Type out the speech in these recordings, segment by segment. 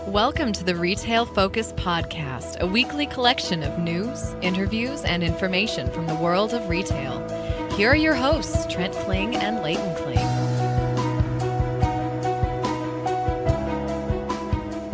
Welcome to the Retail Focus Podcast, a weekly collection of news, interviews, and information from the world of retail. Here are your hosts, Trent Kling and Leighton Kling.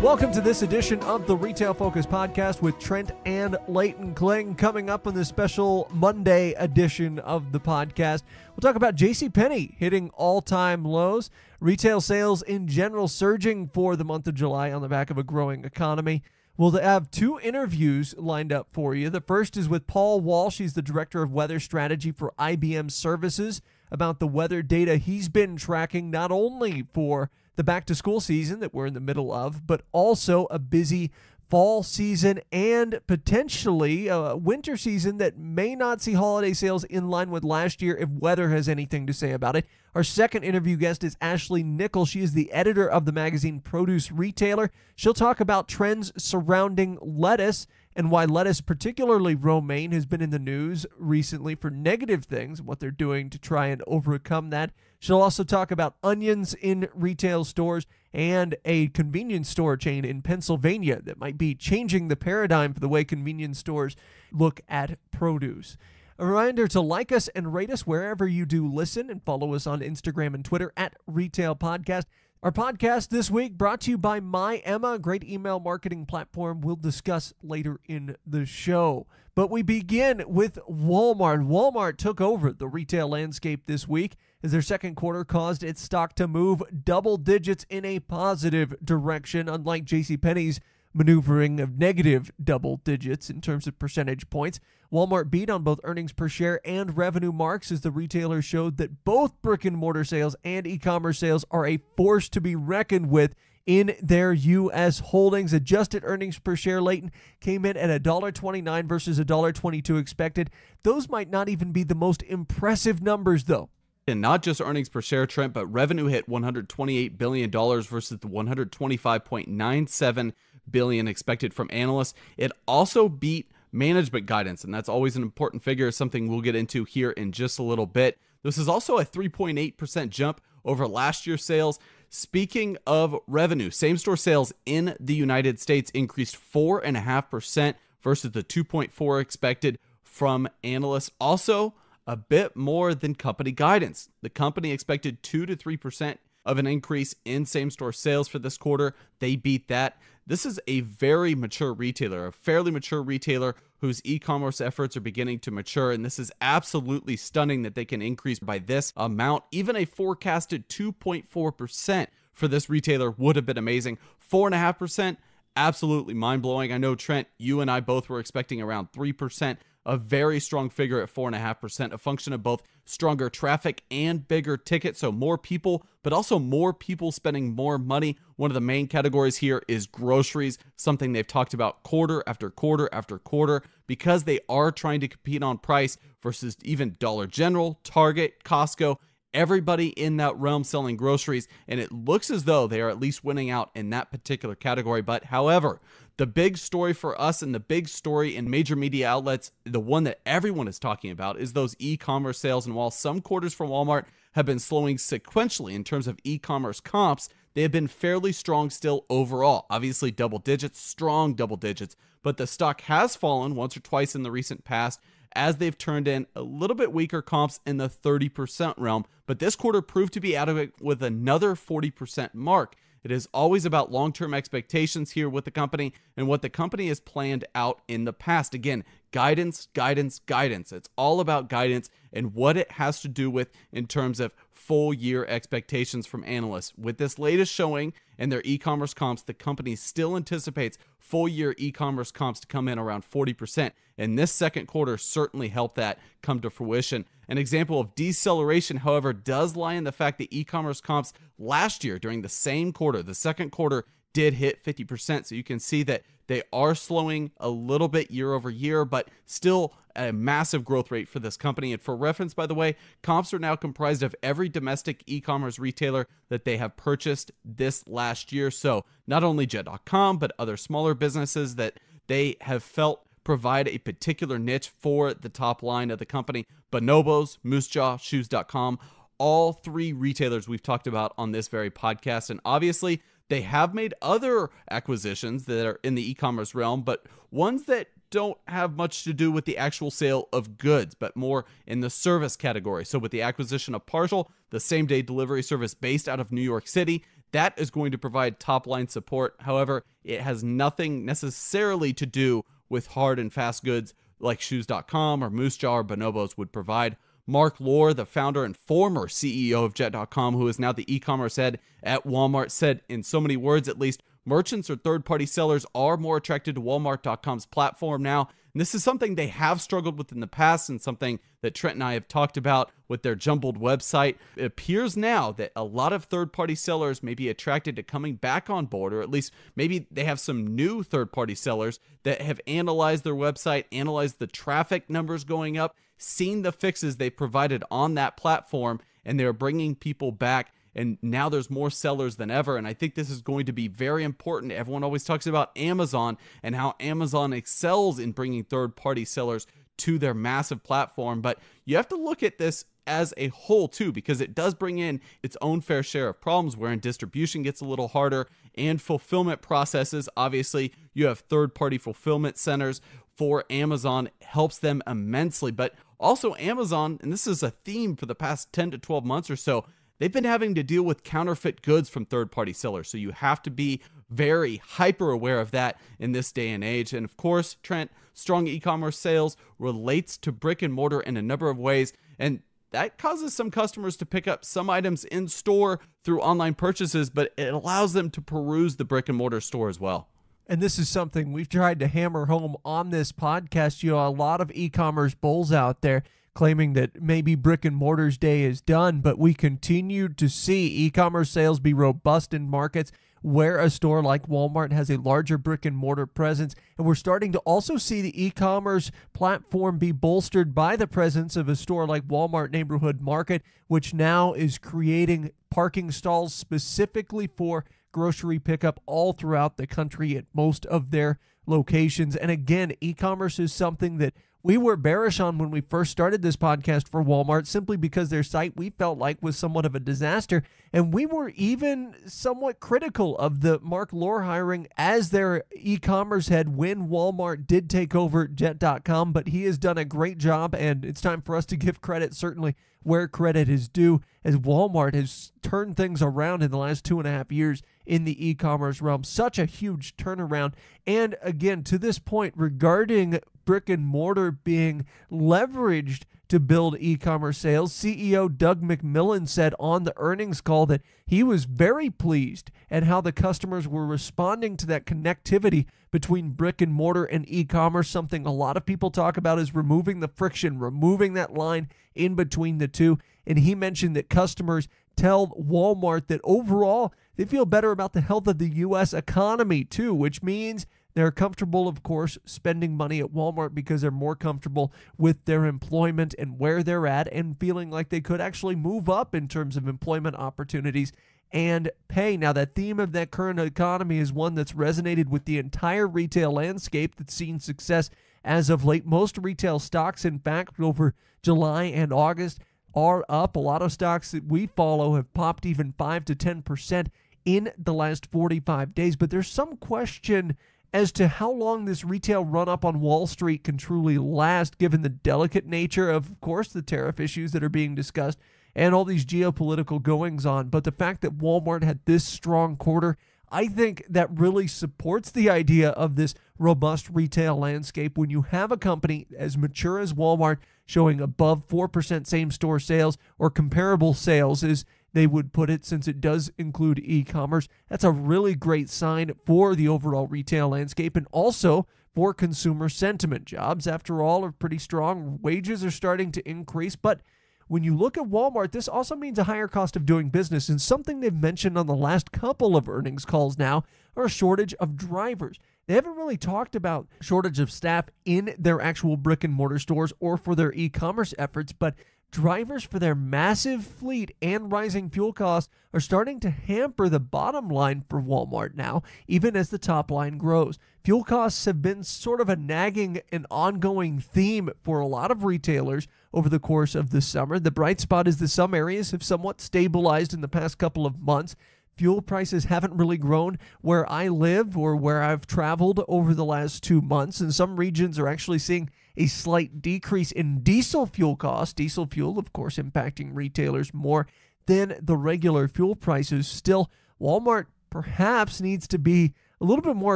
Welcome to this edition of the Retail Focus Podcast with Trent and Leighton Kling. Coming up on this special Monday edition of the podcast, we'll talk about JCPenney hitting all-time lows, retail sales in general surging for the month of July on the back of a growing economy. We'll have two interviews lined up for you. The first is with Paul Walsh. He's the Director of Weather Strategy for IBM Services, about the weather data he's been tracking not only for the back-to-school season that we're in the middle of, but also a busy fall season and potentially a winter season that may not see holiday sales in line with last year if weather has anything to say about it. Our second interview guest is Ashley Nickle. She is the editor of the magazine Produce Retailer. She'll talk about trends surrounding lettuce and why lettuce, particularly romaine, has been in the news recently for negative things and what they're doing to try and overcome that. She'll also talk about onions in retail stores and a convenience store chain in Pennsylvania that might be changing the paradigm for the way convenience stores look at produce. A reminder to like us and rate us wherever you do listen, and follow us on Instagram and Twitter at Retail Podcast. Our podcast this week brought to you by MyEmma, a great email marketing platform we'll discuss later in the show. But we begin with Walmart. Walmart took over the retail landscape this week as their second quarter caused its stock to move double digits in a positive direction, unlike JCPenney's maneuvering of negative double digits in terms of percentage points. Walmart beat on both earnings per share and revenue marks as the retailer showed that both brick-and-mortar sales and e-commerce sales are a force to be reckoned with in their U.S. holdings. Adjusted earnings per share, Leighton, came in at $1.29 versus $1.22 expected. Those might not even be the most impressive numbers, though. And not just earnings per share, Trent, but revenue hit $128 billion versus the $125.97 billion expected from analysts. It also beat management guidance, and that's always an important figure, something we'll get into here in just a little bit. This is also a 3.8% jump over last year's sales. Speaking of revenue, same-store sales in the United States increased 4.5% versus the 2.4% expected from analysts. Also, a bit more than company guidance. The company expected 2 to 3% of an increase in same-store sales for this quarter. They beat that. This is a very mature retailer, a fairly mature retailer whose e-commerce efforts are beginning to mature, and this is absolutely stunning that they can increase by this amount. Even a forecasted 2.4% for this retailer would have been amazing. 4.5%, absolutely mind-blowing. I know, Trent, you and I both were expecting around 3%. A very strong figure at 4.5%, a function of both stronger traffic and bigger ticket, so more people, but also more people spending more money. One of the main categories here is groceries, something they've talked about quarter after quarter after quarter, because they are trying to compete on price versus even Dollar General, Target, Costco, everybody in that realm selling groceries, and it looks as though they are at least winning out in that particular category. But however, the big story for us and the big story in major media outlets, the one that everyone is talking about, is those e-commerce sales. And while some quarters from Walmart have been slowing sequentially in terms of e-commerce comps, they have been fairly strong still overall. Obviously double digits, strong double digits, but the stock has fallen once or twice in the recent past as they've turned in a little bit weaker comps in the 30% realm. But this quarter proved to be adequate with another 40% mark. It is always about long-term expectations here with the company and what the company has planned out in the past. Again, guidance, guidance, guidance. It's all about guidance and what it has to do with in terms of full-year expectations from analysts. With this latest showing and their e-commerce comps, the company still anticipates full-year e-commerce comps to come in around 40%. And this second quarter certainly helped that come to fruition. An example of deceleration, however, does lie in the fact that e-commerce comps last year during the same quarter, the second quarter, did hit 50%. So you can see that they are slowing a little bit year over year, but still a massive growth rate for this company. And for reference, by the way, comps are now comprised of every domestic e-commerce retailer that they have purchased this last year. So not only Jet.com, but other smaller businesses that they have felt provide a particular niche for the top line of the company. Bonobos, Moose Jaw, Shoes.com, all three retailers we've talked about on this very podcast. And obviously, They have made other acquisitions that are in the e-commerce realm, but ones that don't have much to do with the actual sale of goods, but more in the service category. So with the acquisition of Partial, the same-day delivery service based out of New York City, that is going to provide top-line support. However, it has nothing necessarily to do with hard and fast goods like shoes.com or Moosejaw or Bonobos would provide. Mark Lohr, the founder and former CEO of Jet.com, who is now the e-commerce head at Walmart, said in so many words at least, merchants or third-party sellers are more attracted to Walmart.com's platform now. And this is something they have struggled with in the past and something that Trent and I have talked about with their jumbled website. It appears now that a lot of third-party sellers may be attracted to coming back on board, or at least maybe they have some new third-party sellers that have analyzed their website, analyzed the traffic numbers going up, seen the fixes they provided on that platform, and they're bringing people back. And now there's more sellers than ever. And I think this is going to be very important. Everyone always talks about Amazon and how Amazon excels in bringing third-party sellers to their massive platform. But you have to look at this as a whole too, because it does bring in its own fair share of problems wherein distribution gets a little harder and fulfillment processes. Obviously, you have third-party fulfillment centers for Amazon, helps them immensely. But also Amazon, and this is a theme for the past 10 to 12 months or so, they've been having to deal with counterfeit goods from third-party sellers. So you have to be very hyper aware of that in this day and age. And of course, Trent, strong e-commerce sales relates to brick and mortar in a number of ways. And that causes some customers to pick up some items in store through online purchases, but it allows them to peruse the brick and mortar store as well. And this is something we've tried to hammer home on this podcast. You know, a lot of e-commerce bulls out there claiming that maybe brick and mortar's day is done, but we continue to see e-commerce sales be robust in markets where a store like Walmart has a larger brick and mortar presence. And we're starting to also see the e-commerce platform be bolstered by the presence of a store like Walmart Neighborhood Market, which now is creating parking stalls specifically for grocery pickup all throughout the country at most of their locations. And again, e-commerce is something that we were bearish on when we first started this podcast for Walmart, simply because their site we felt like was somewhat of a disaster. And we were even somewhat critical of the Mark Lohr hiring as their e-commerce head when Walmart did take over Jet.com. But he has done a great job, and it's time for us to give credit certainly where credit is due, as Walmart has turned things around in the last 2.5 years in the e-commerce realm. Such a huge turnaround. And again, to this point, regarding brick and mortar being leveraged to build e-commerce sales, CEO Doug McMillon said on the earnings call that he was very pleased at how the customers were responding to that connectivity between brick and mortar and e-commerce. Something a lot of people talk about is removing the friction, removing that line in between the two. And he mentioned that customers tell Walmart that overall they feel better about the health of the U.S. economy too, which means they're comfortable, of course, spending money at Walmart because they're more comfortable with their employment and where they're at, and feeling like they could actually move up in terms of employment opportunities and pay. Now, that theme of that current economy is one that's resonated with the entire retail landscape that's seen success as of late. Most retail stocks, in fact, over July and August are up. A lot of stocks that we follow have popped even 5 to 10% in the last 45 days. But there's some question as to how long this retail run-up on Wall Street can truly last, given the delicate nature of course, the tariff issues that are being discussed and all these geopolitical goings-on. But the fact that Walmart had this strong quarter, I think that really supports the idea of this robust retail landscape. When you have a company as mature as Walmart showing above 4% same-store sales, or comparable sales as they would put it, since it does include e-commerce, that's a really great sign for the overall retail landscape and also for consumer sentiment. Jobs, after all, are pretty strong. Wages are starting to increase. But when you look at Walmart, this also means a higher cost of doing business. And something they've mentioned on the last couple of earnings calls now are a shortage of drivers. They haven't really talked about shortage of staff in their actual brick and mortar stores or for their e-commerce efforts, but drivers for their massive fleet and rising fuel costs are starting to hamper the bottom line for Walmart now, even as the top line grows. Fuel costs have been sort of a nagging and ongoing theme for a lot of retailers over the course of the summer. The bright spot is that some areas have somewhat stabilized in the past couple of months. fuel prices haven't really grown where I live or where I've traveled over the last 2 months. And some regions are actually seeing a slight decrease in diesel fuel costs. Diesel fuel, of course, impacting retailers more than the regular fuel prices. Still, Walmart perhaps needs to be a little bit more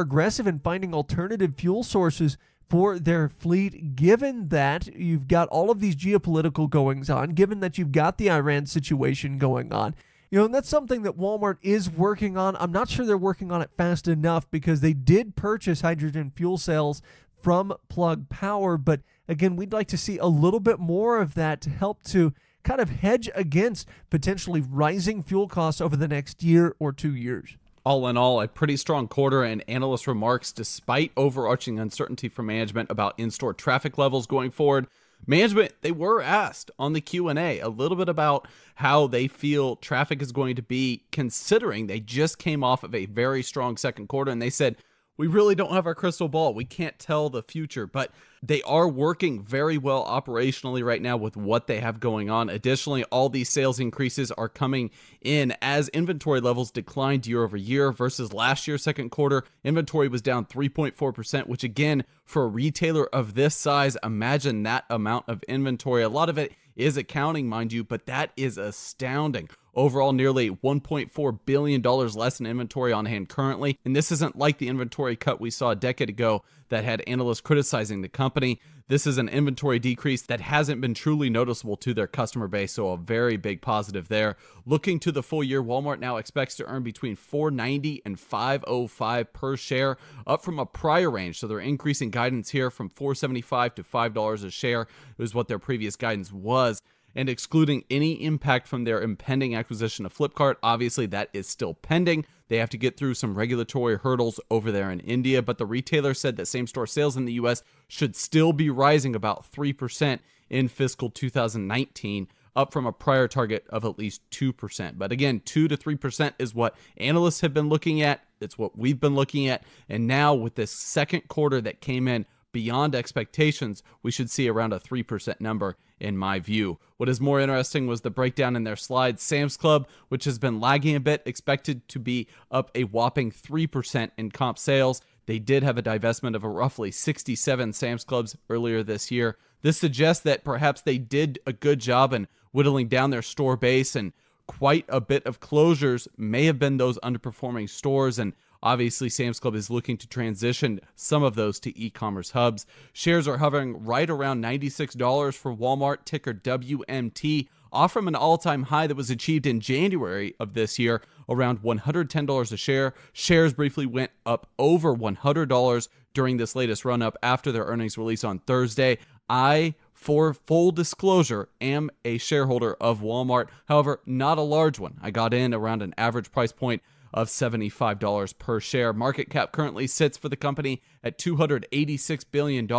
aggressive in finding alternative fuel sources for their fleet, given that you've got all of these geopolitical goings on, given that you've got the Iran situation going on. And that's something that Walmart is working on. I'm not sure they're working on it fast enough because they did purchase hydrogen fuel cells from Plug Power. But again, we'd like to see a little bit more of that to help to kind of hedge against potentially rising fuel costs over the next year or 2 years. All in all, a pretty strong quarter, and analyst remarks despite overarching uncertainty from management about in-store traffic levels going forward. Management, they were asked on the Q&A a little bit about how they feel traffic is going to be, considering they just came off of a very strong second quarter, and they said, we really don't have our crystal ball. We can't tell the future, but they are working very well operationally right now with what they have going on. Additionally, all these sales increases are coming in as inventory levels declined year over year versus last year's second quarter. Inventory was down 3.4%, which again, for a retailer of this size, imagine that amount of inventory. A lot of it is accounting, mind you, but that is astounding. Overall, nearly $1.4 billion less in inventory on hand currently. And this isn't like the inventory cut we saw a decade ago that had analysts criticizing the company. This is an inventory decrease that hasn't been truly noticeable to their customer base, so a very big positive there. Looking to the full year, Walmart now expects to earn between $4.90 and $5.05 per share, up from a prior range. So they're increasing guidance here from $4.75 to $5 a share. It was what their previous guidance was. And excluding any impact from their impending acquisition of Flipkart, obviously that is still pending. They have to get through some regulatory hurdles over there in India, but the retailer said that same-store sales in the U.S. should still be rising about 3% in fiscal 2019, up from a prior target of at least 2%. But again, 2 to 3% is what analysts have been looking at. It's what we've been looking at. And now with this second quarter that came in beyond expectations, we should see around a 3% number in my view. What is more interesting was the breakdown in their slides. Sam's Club, which has been lagging a bit, expected to be up a whopping 3% in comp sales. They did have a divestment of a roughly 67 Sam's Clubs earlier this year. This suggests that perhaps they did a good job in whittling down their store base, and quite a bit of closures may have been those underperforming stores, and obviously, Sam's Club is looking to transition some of those to e-commerce hubs. Shares are hovering right around $96 for Walmart, ticker WMT, off from an all-time high that was achieved in January of this year, around $110 a share. Shares briefly went up over $100 during this latest run-up after their earnings release on Thursday. I, for full disclosure, am a shareholder of Walmart. However, not a large one. I got in around an average price point of $75 per share. Market cap currently sits for the company at $286 billion,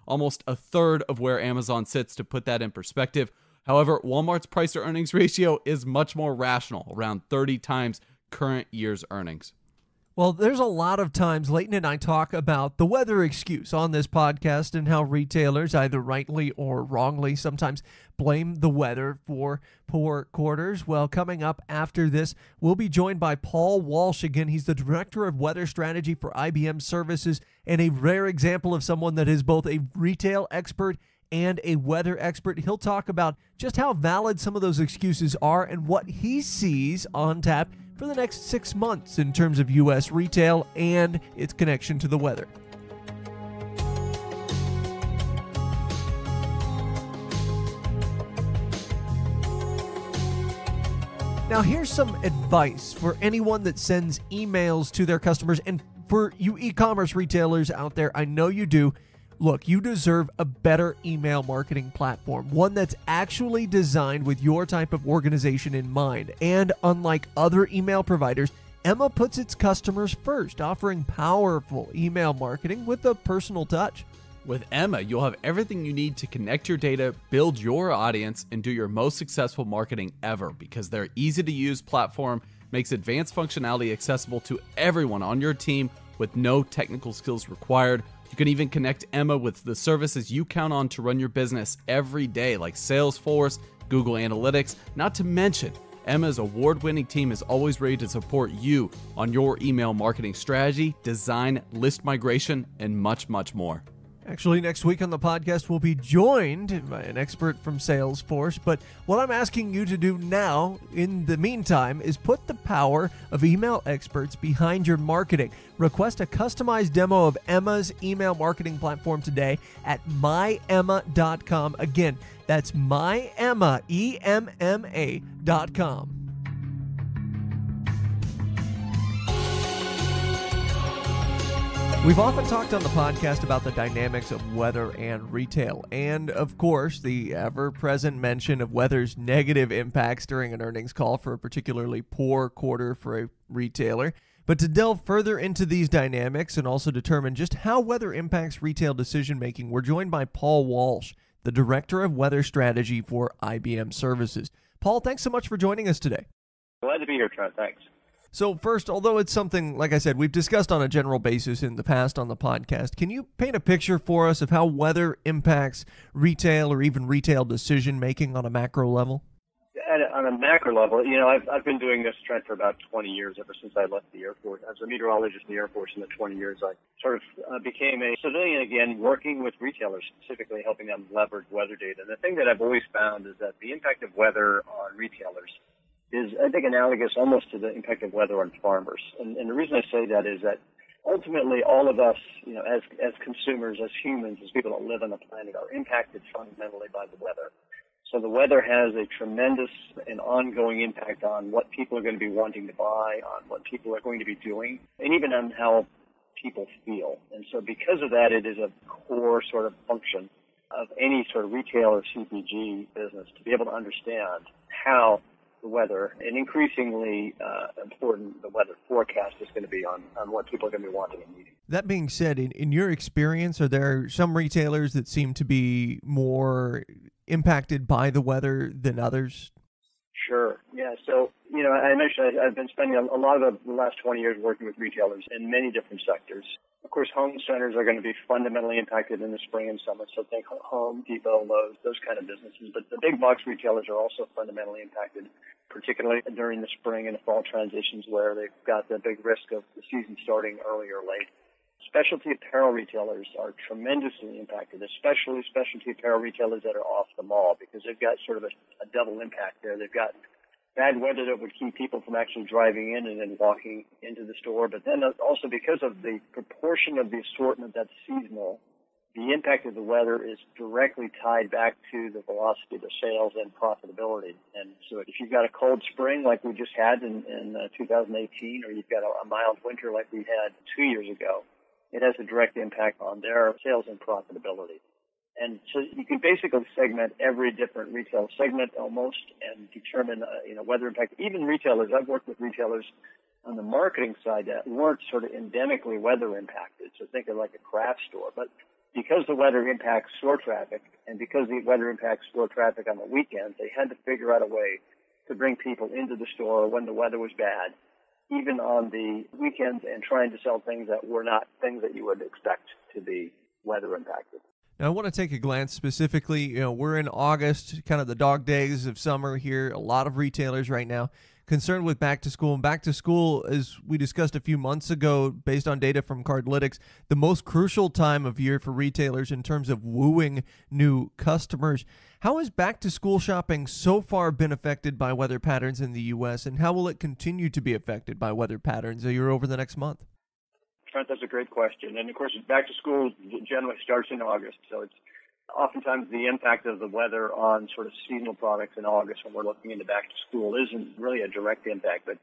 almost a third of where Amazon sits, to put that in perspective. However, Walmart's price to earnings ratio is much more rational, around 30 times current year's earnings. Well, there's a lot of times Leighton and I talk about the weather excuse on this podcast and how retailers, either rightly or wrongly, sometimes blame the weather for poor quarters. Well, coming up after this, we'll be joined by Paul Walsh. Again, he's the Director of Weather Strategy for IBM Services, and a rare example of someone that is both a retail expert and a weather expert. He'll talk about just how valid some of those excuses are and what he sees on tap for the next 6 months in terms of U.S. retail and its connection to the weather. Now, here's some advice for anyone that sends emails to their customers, and for you e-commerce retailers out there, I know you do. Look, you deserve a better email marketing platform, one that's actually designed with your type of organization in mind. And unlike other email providers, Emma puts its customers first, offering powerful email marketing with a personal touch. With Emma, you'll have everything you need to connect your data, build your audience, and do your most successful marketing ever, because their easy-to-use platform makes advanced functionality accessible to everyone on your team with no technical skills required. You can even connect Emma with the services you count on to run your business every day, like Salesforce, Google Analytics, not to mention Emma's award-winning team is always ready to support you on your email marketing strategy, design, list migration, and much, much more. Actually, next week on the podcast, we'll be joined by an expert from Salesforce. But what I'm asking you to do now, in the meantime, is put the power of email experts behind your marketing. Request a customized demo of Emma's email marketing platform today at myemma.com. Again, that's myemma, EMMA.com. We've often talked on the podcast about the dynamics of weather and retail, and of course, the ever-present mention of weather's negative impacts during an earnings call for a particularly poor quarter for a retailer. But to delve further into these dynamics and also determine just how weather impacts retail decision-making, we're joined by Paul Walsh, the Director of Weather Strategy for IBM Services. Paul, thanks so much for joining us today. Glad to be here, Trent. Thanks. So first, although it's something, like I said, we've discussed on a general basis in the past on the podcast, can you paint a picture for us of how weather impacts retail or even retail decision-making on a macro level? On a macro level, I've been doing this, Trent, for about 20 years, ever since I left the Air Force. As a meteorologist in the Air Force in the 20 years, I sort of became a civilian again, working with retailers, specifically helping them leverage weather data. And the thing that I've always found is that the impact of weather on retailers is, I think, analogous almost to the impact of weather on farmers. And the reason I say that is that ultimately all of us, as consumers, as humans, as people that live on the planet, are impacted fundamentally by the weather. So the weather has a tremendous and ongoing impact on what people are going to be wanting to buy, on what people are going to be doing, and even on how people feel. And so because of that, it is a core sort of function of any sort of retail or CPG business to be able to understand how the weather, and increasingly important, the weather forecast is going to be on what people are going to be wanting and needing. That being said, in your experience, are there some retailers that seem to be more impacted by the weather than others? Sure. Yeah. So, I mentioned I've been spending a lot of the last 20 years working with retailers in many different sectors. Of course, home centers are going to be fundamentally impacted in the spring and summer. So think Home Depot, Lowe's, those kind of businesses. But the big box retailers are also fundamentally impacted, particularly during the spring and the fall transitions where they've got the big risk of the season starting early or late. Specialty apparel retailers are tremendously impacted, especially specialty apparel retailers that are off the mall, because they've got sort of a double impact there. They've got bad weather that would keep people from actually driving in and then walking into the store, but then also because of the proportion of the assortment that's seasonal, the impact of the weather is directly tied back to the velocity of the sales and profitability. And so if you've got a cold spring like we just had in 2018, or you've got a mild winter like we had 2 years ago, it has a direct impact on their sales and profitability. And so you can basically segment every different retail segment almost and determine, weather impact. Even retailers, I've worked with retailers on the marketing side that weren't sort of endemically weather impacted. So think of like a craft store. But because the weather impacts store traffic and because the weather impacts store traffic on the weekends, they had to figure out a way to bring people into the store when the weather was bad, even on the weekends, and trying to sell things that were not things that you would expect to be weather impacted. Now, I want to take a glance specifically. We're in August, kind of the dog days of summer here. A lot of retailers right now concerned with back to school. And back to school, as we discussed a few months ago, based on data from Cardlytics, the most crucial time of year for retailers in terms of wooing new customers. How has back to school shopping so far been affected by weather patterns in the U.S., and how will it continue to be affected by weather patterns over the next month? Trent, that's a great question. And of course, back to school generally starts in August. So it's oftentimes the impact of the weather on sort of seasonal products in August when we're looking into back to school isn't really a direct impact. But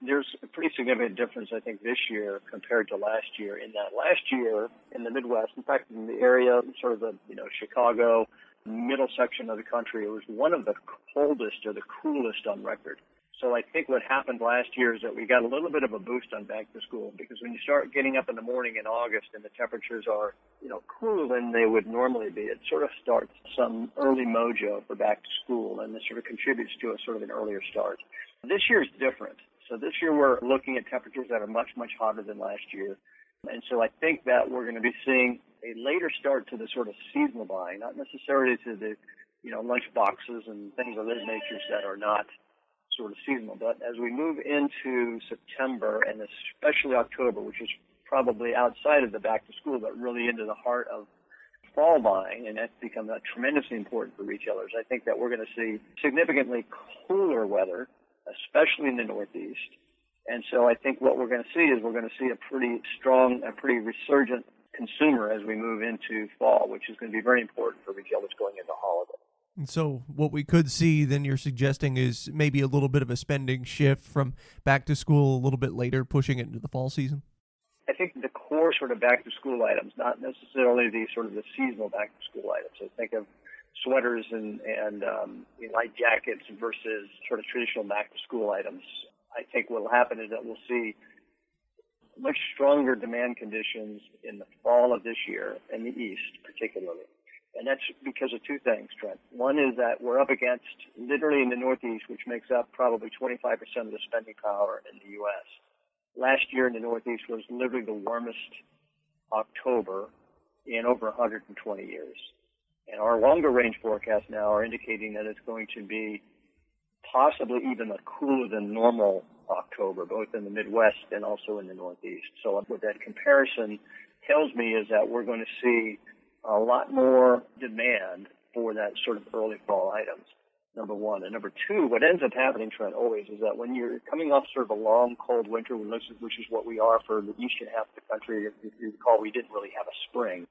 there's a pretty significant difference, I think, this year compared to last year, in that last year in the Midwest, in fact, in the area, sort of the, Chicago, middle section of the country, it was one of the coldest or the coolest on record. So I think what happened last year is that we got a little bit of a boost on back to school, because when you start getting up in the morning in August and the temperatures are, cooler than they would normally be, it sort of starts some early mojo for back to school, and this sort of contributes to a sort of an earlier start. This year is different. So this year we're looking at temperatures that are much, much hotter than last year. And so I think that we're going to be seeing a later start to the sort of seasonal buying, not necessarily to the, lunch boxes and things of those natures that are not sort of seasonal. But as we move into September and especially October, which is probably outside of the back to school, but really into the heart of fall buying, and that's become tremendously important for retailers, I think that we're going to see significantly cooler weather, especially in the Northeast. And so I think what we're going to see is we're going to see a pretty strong, a pretty resurgent consumer as we move into fall, which is going to be very important for retailers going into holiday. And so what we could see, then you're suggesting, is maybe a little bit of a spending shift from back to school a little bit later, pushing it into the fall season? I think the core sort of back to school items, not necessarily the sort of the seasonal back to school items. So think of sweaters and light jackets versus sort of traditional back to school items. I think what will happen is that we'll see much stronger demand conditions in the fall of this year, in the East particularly. And that's because of two things, Trent. One is that we're up against, literally in the Northeast, which makes up probably 25% of the spending power in the U.S. Last year in the Northeast was literally the warmest October in over 120 years. And our longer range forecasts now are indicating that it's going to be possibly even a cooler than normal October, both in the Midwest and also in the Northeast. So what that comparison tells me is that we're going to see a lot more demand for that sort of early fall items, number one. And number two, what ends up happening, Trent, always is that when you're coming off sort of a long, cold winter, which is what we are for the eastern half of the country, if you recall, we didn't really have a spring.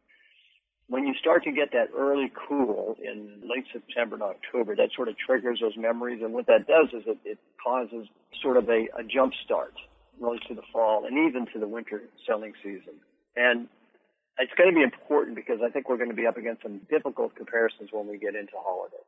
When you start to get that early cool in late September and October, that sort of triggers those memories. And what that does is it causes sort of a jump start really to the fall and even to the winter selling season. And it's going to be important because I think we're going to be up against some difficult comparisons when we get into holiday.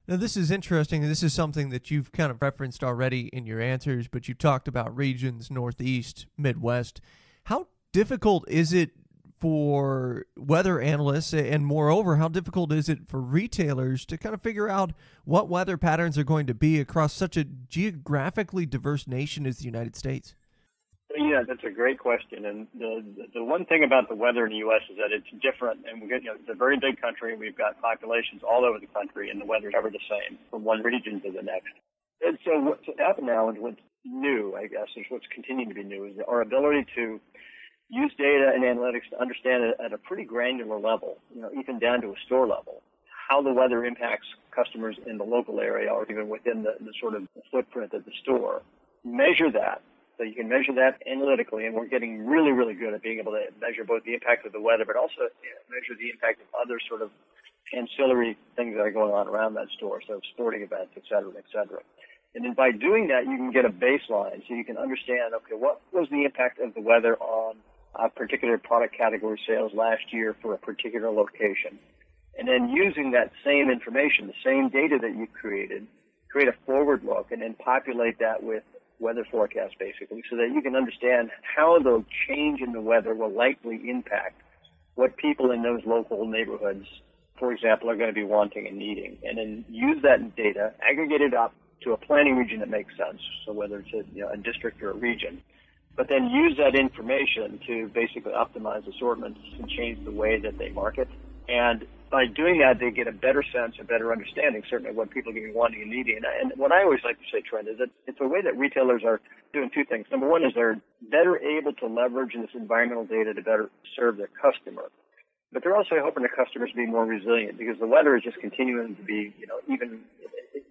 Now, this is interesting. This is something that you've kind of referenced already in your answers, but you talked about regions, Northeast, Midwest. How difficult is it for weather analysts, and moreover, how difficult is it for retailers to kind of figure out what weather patterns are going to be across such a geographically diverse nation as the United States? Yeah, that's a great question. And the one thing about the weather in the U.S. is that it's different. And it's a very big country. We've got populations all over the country, and the weather's never the same from one region to the next. And so what's happened now and what's new, I guess, is what's continuing to be new, is our ability to use data and analytics to understand it at a pretty granular level, even down to a store level, how the weather impacts customers in the local area or even within the sort of footprint of the store. Measure that. So you can measure that analytically, and we're getting really, really good at being able to measure both the impact of the weather, but also measure the impact of other sort of ancillary things that are going on around that store, so sporting events, et cetera, et cetera. And then by doing that, you can get a baseline, so you can understand, okay, what was the impact of the weather on a particular product category sales last year for a particular location. And then using that same information, the same data that you created, create a forward look and then populate that with weather forecasts basically so that you can understand how the change in the weather will likely impact what people in those local neighborhoods, for example, are going to be wanting and needing. And then use that data, aggregate it up to a planning region that makes sense, so whether it's a district or a region, but then use that information to basically optimize assortments and change the way that they market. And by doing that, they get a better sense, a better understanding, certainly, of what people are going to be wanting and needing. And what I always like to say, Trent, is that it's a way that retailers are doing two things. Number one is they're better able to leverage this environmental data to better serve their customer. But they're also helping their customers be more resilient because the weather is just continuing to be, even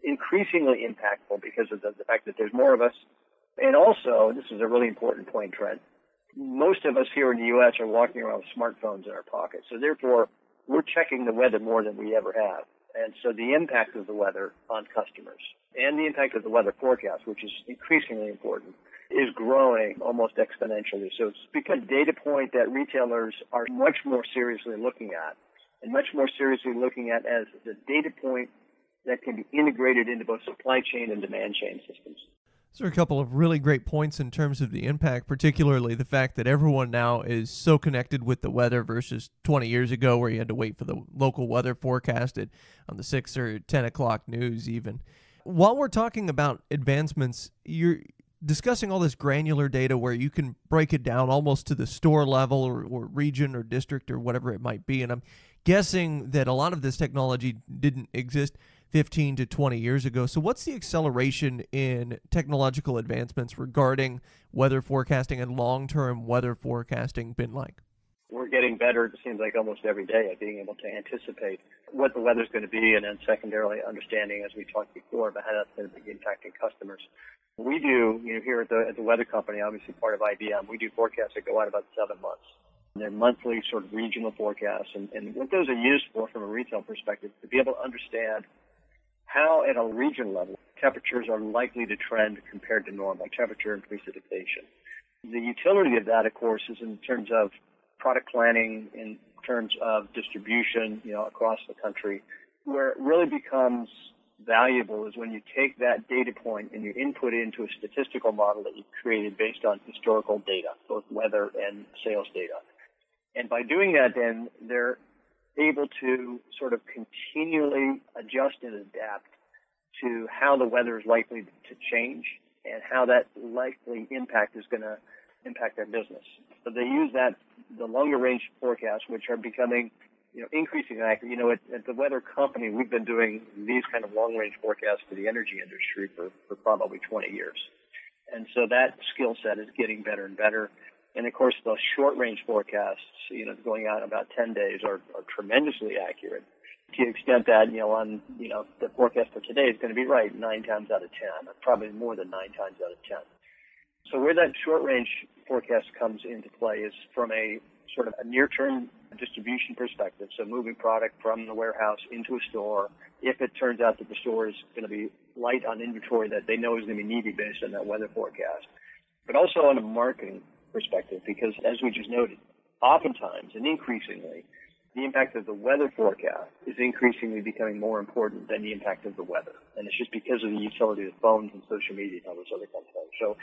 increasingly impactful because of the fact that there's more of us. And also, this is a really important point, Trent, most of us here in the U.S. are walking around with smartphones in our pockets. So therefore, we're checking the weather more than we ever have. And so the impact of the weather on customers and the impact of the weather forecast, which is increasingly important, is growing almost exponentially. So it's become a data point that retailers are much more seriously looking at and much more seriously looking at as the data point that can be integrated into both supply chain and demand chain systems. Those are a couple of really great points in terms of the impact, particularly the fact that everyone now is so connected with the weather versus 20 years ago where you had to wait for the local weather forecasted on the 6 or 10 o'clock news even. While we're talking about advancements, you're discussing all this granular data where you can break it down almost to the store level or region or district or whatever it might be. And I'm guessing that a lot of this technology didn't exist 15 to 20 years ago. So what's the acceleration in technological advancements regarding weather forecasting and long-term weather forecasting been like? We're getting better, it seems like almost every day, at being able to anticipate what the weather's going to be, and then secondarily understanding, as we talked before, about how that's going to be impacting customers. We do, here at the weather company, obviously part of IBM, we do forecasts that go out about 7 months. And they're monthly sort of regional forecasts. And what those are used for from a retail perspective, to be able to understand how at a region level temperatures are likely to trend compared to normal, like temperature and precipitation. The utility of that, of course, is in terms of product planning, in terms of distribution, across the country. Where it really becomes valuable is when you take that data point and you input it into a statistical model that you've created based on historical data, both weather and sales data. And by doing that, then they're able to sort of continually adjust and adapt to how the weather is likely to change and how that likely impact is going to impact their business. So they use the longer range forecasts, which are becoming, increasingly accurate. At the weather company, we've been doing these kind of long range forecasts for the energy industry for probably 20 years. And so that skill set is getting better and better. And of course, those short range forecasts, going out about 10 days are tremendously accurate to the extent that, the forecast for today is going to be right 9 times out of 10, or probably more than 9 times out of 10. So where that short-range forecast comes into play is from a sort of a near-term distribution perspective, so moving product from the warehouse into a store, if it turns out that the store is going to be light on inventory that they know is going to be needed based on that weather forecast. But also on a marketing perspective, because as we just noted, oftentimes and increasingly, the impact of the weather forecast is increasingly becoming more important than the impact of the weather. And it's just because of the utility of phones and social media and all those other kinds of things. So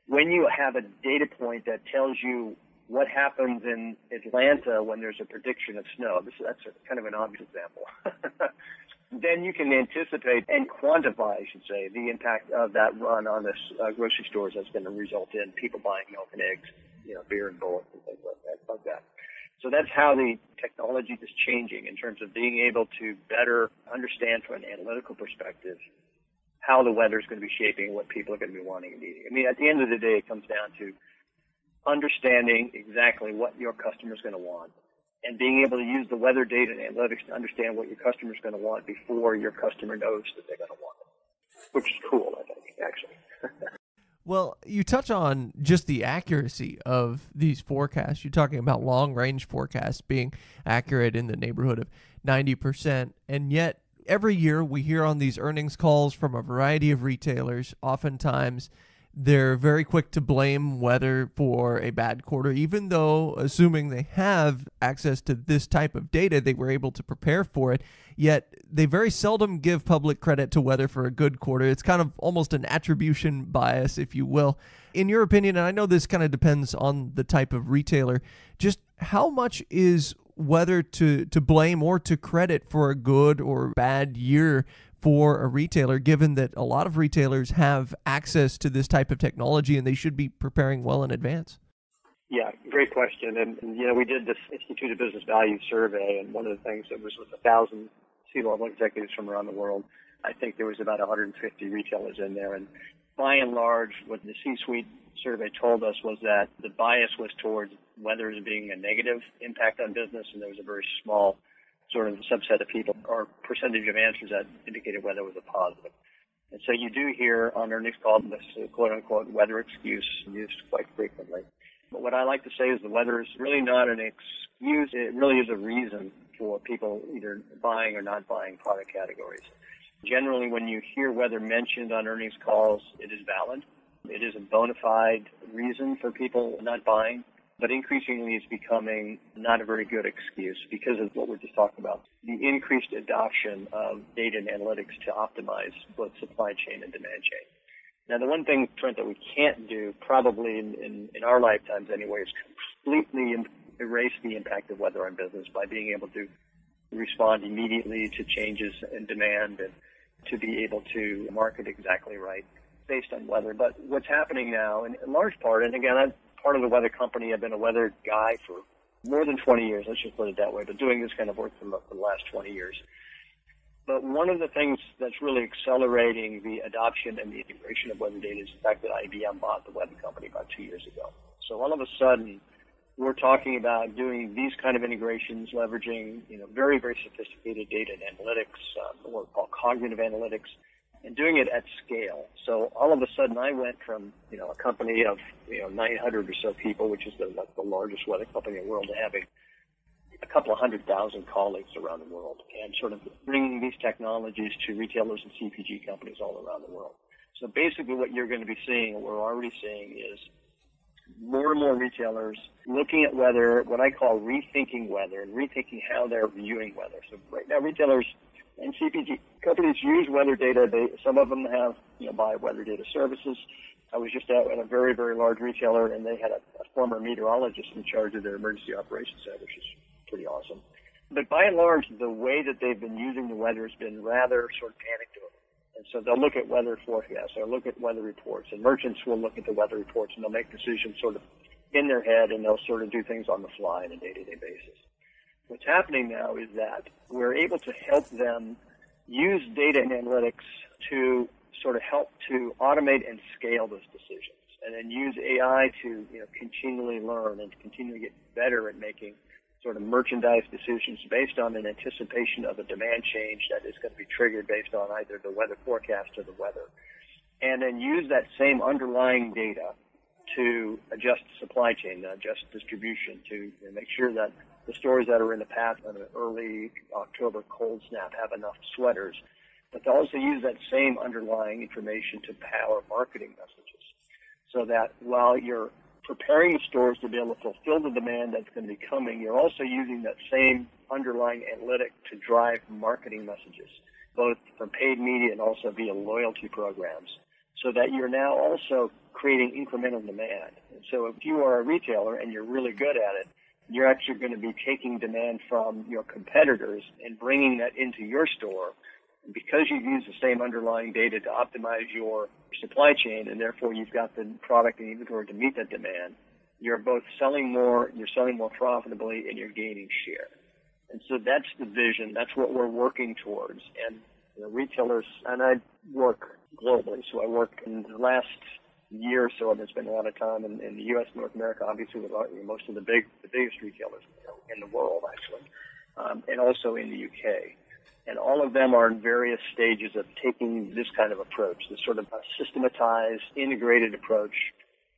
when you have a data point that tells you what happens in Atlanta when there's a prediction of snow, that's kind of an obvious example, then you can anticipate and quantify, I should say, the impact of that run on the grocery stores that's going to result in people buying milk and eggs, beer and bullets and things like that. So that's how the technology is changing in terms of being able to better understand from an analytical perspective how the weather is going to be shaping what people are going to be wanting and needing. I mean, at the end of the day, it comes down to understanding exactly what your customer is going to want and being able to use the weather data and analytics to understand what your customer is going to want before your customer knows that they're going to want it, which is cool, I think, actually. Well, you touch on just the accuracy of these forecasts. You're talking about long-range forecasts being accurate in the neighborhood of 90%, and yet every year we hear on these earnings calls from a variety of retailers, oftentimes they're very quick to blame weather for a bad quarter, even though, assuming they have access to this type of data, they were able to prepare for it. Yet they very seldom give public credit to weather for a good quarter. It's kind of almost an attribution bias, if you will. In your opinion, and I know this kind of depends on the type of retailer, just how much is weather to blame or to credit for a good or bad year for a retailer, given that a lot of retailers have access to this type of technology and they should be preparing well in advance? Yeah, great question. And we did this Institute of Business Value survey, and one of the things that was with 1,000 C-level executives from around the world, I think there was about 150 retailers in there. And by and large, what the C-suite survey told us was that the bias was towards weather as being a negative impact on business, and there was a very small sort of subset of people or percentage of answers that indicated whether it was a positive. And so you do hear on earnings call this quote-unquote weather excuse used quite frequently. But what I like to say is the weather is really not an excuse. It really is a reason for people either buying or not buying product categories. Generally, when you hear weather mentioned on earnings calls, it is valid. It is a bona fide reason for people not buying. But increasingly, it's becoming not a very good excuse because of what we're just talking about, the increased adoption of data and analytics to optimize both supply chain and demand chain. Now, the one thing, Trent, that we can't do, probably in our lifetimes anyway, is completely erase the impact of weather on business by being able to respond immediately to changes in demand and to be able to market exactly right based on weather. But what's happening now, in large part, and again, I'm part of the weather company. I've been a weather guy for more than 20 years, let's just put it that way, but doing this kind of work for the last 20 years. But one of the things that's really accelerating the adoption and the integration of weather data is the fact that IBM bought the weather company about 2 years ago. So all of a sudden, we're talking about doing these kind of integrations, leveraging, very, very sophisticated data and analytics, what we call cognitive analytics, and doing it at scale. So all of a sudden, I went from, a company of, 900 or so people, which is the largest weather company in the world, to having a couple of 100,000 colleagues around the world, and sort of bringing these technologies to retailers and CPG companies all around the world. So basically what you're going to be seeing, and we're already seeing, is more and more retailers looking at weather, what I call rethinking weather, and rethinking how they're viewing weather. So right now, retailers and CPG companies use weather data. Some of them have, buy weather data services. I was just out at a very, very large retailer, and they had a former meteorologist in charge of their emergency operations center, which is pretty awesome. But by and large, the way that they've been using the weather has been rather sort of anecdotal. And so they'll look at weather forecasts, they'll look at weather reports, and merchants will look at the weather reports, and they'll make decisions sort of in their head, and they'll sort of do things on the fly on a day-to-day basis. What's happening now is that we're able to help them use data and analytics to sort of help to automate and scale those decisions, and then use AI to continually learn and to continually get better at making sort of merchandise decisions based on an anticipation of a demand change that is going to be triggered based on either the weather forecast or the weather. And then use that same underlying data to adjust supply chain, adjust distribution, to make sure that the stores that are in the path of an early October cold snap have enough sweaters, but to also use that same underlying information to power marketing messages, so that while you're preparing the stores to be able to fulfill the demand that's going to be coming, you're also using that same underlying analytic to drive marketing messages, both from paid media and also via loyalty programs, so that you're now also creating incremental demand. And so if you are a retailer and you're really good at it, you're actually going to be taking demand from your competitors and bringing that into your store. Because you've used the same underlying data to optimize your supply chain, and therefore you've got the product and inventory to meet that demand, you're both selling more, you're selling more profitably, and you're gaining share. And so that's the vision. That's what we're working towards. And retailers, and I work globally, so I work in the last year or so, I've been spending a lot of time in the U.S., North America, obviously with most of the biggest retailers in the world, actually, and also in the U.K., and all of them are in various stages of taking this kind of approach, this sort of a systematized, integrated approach,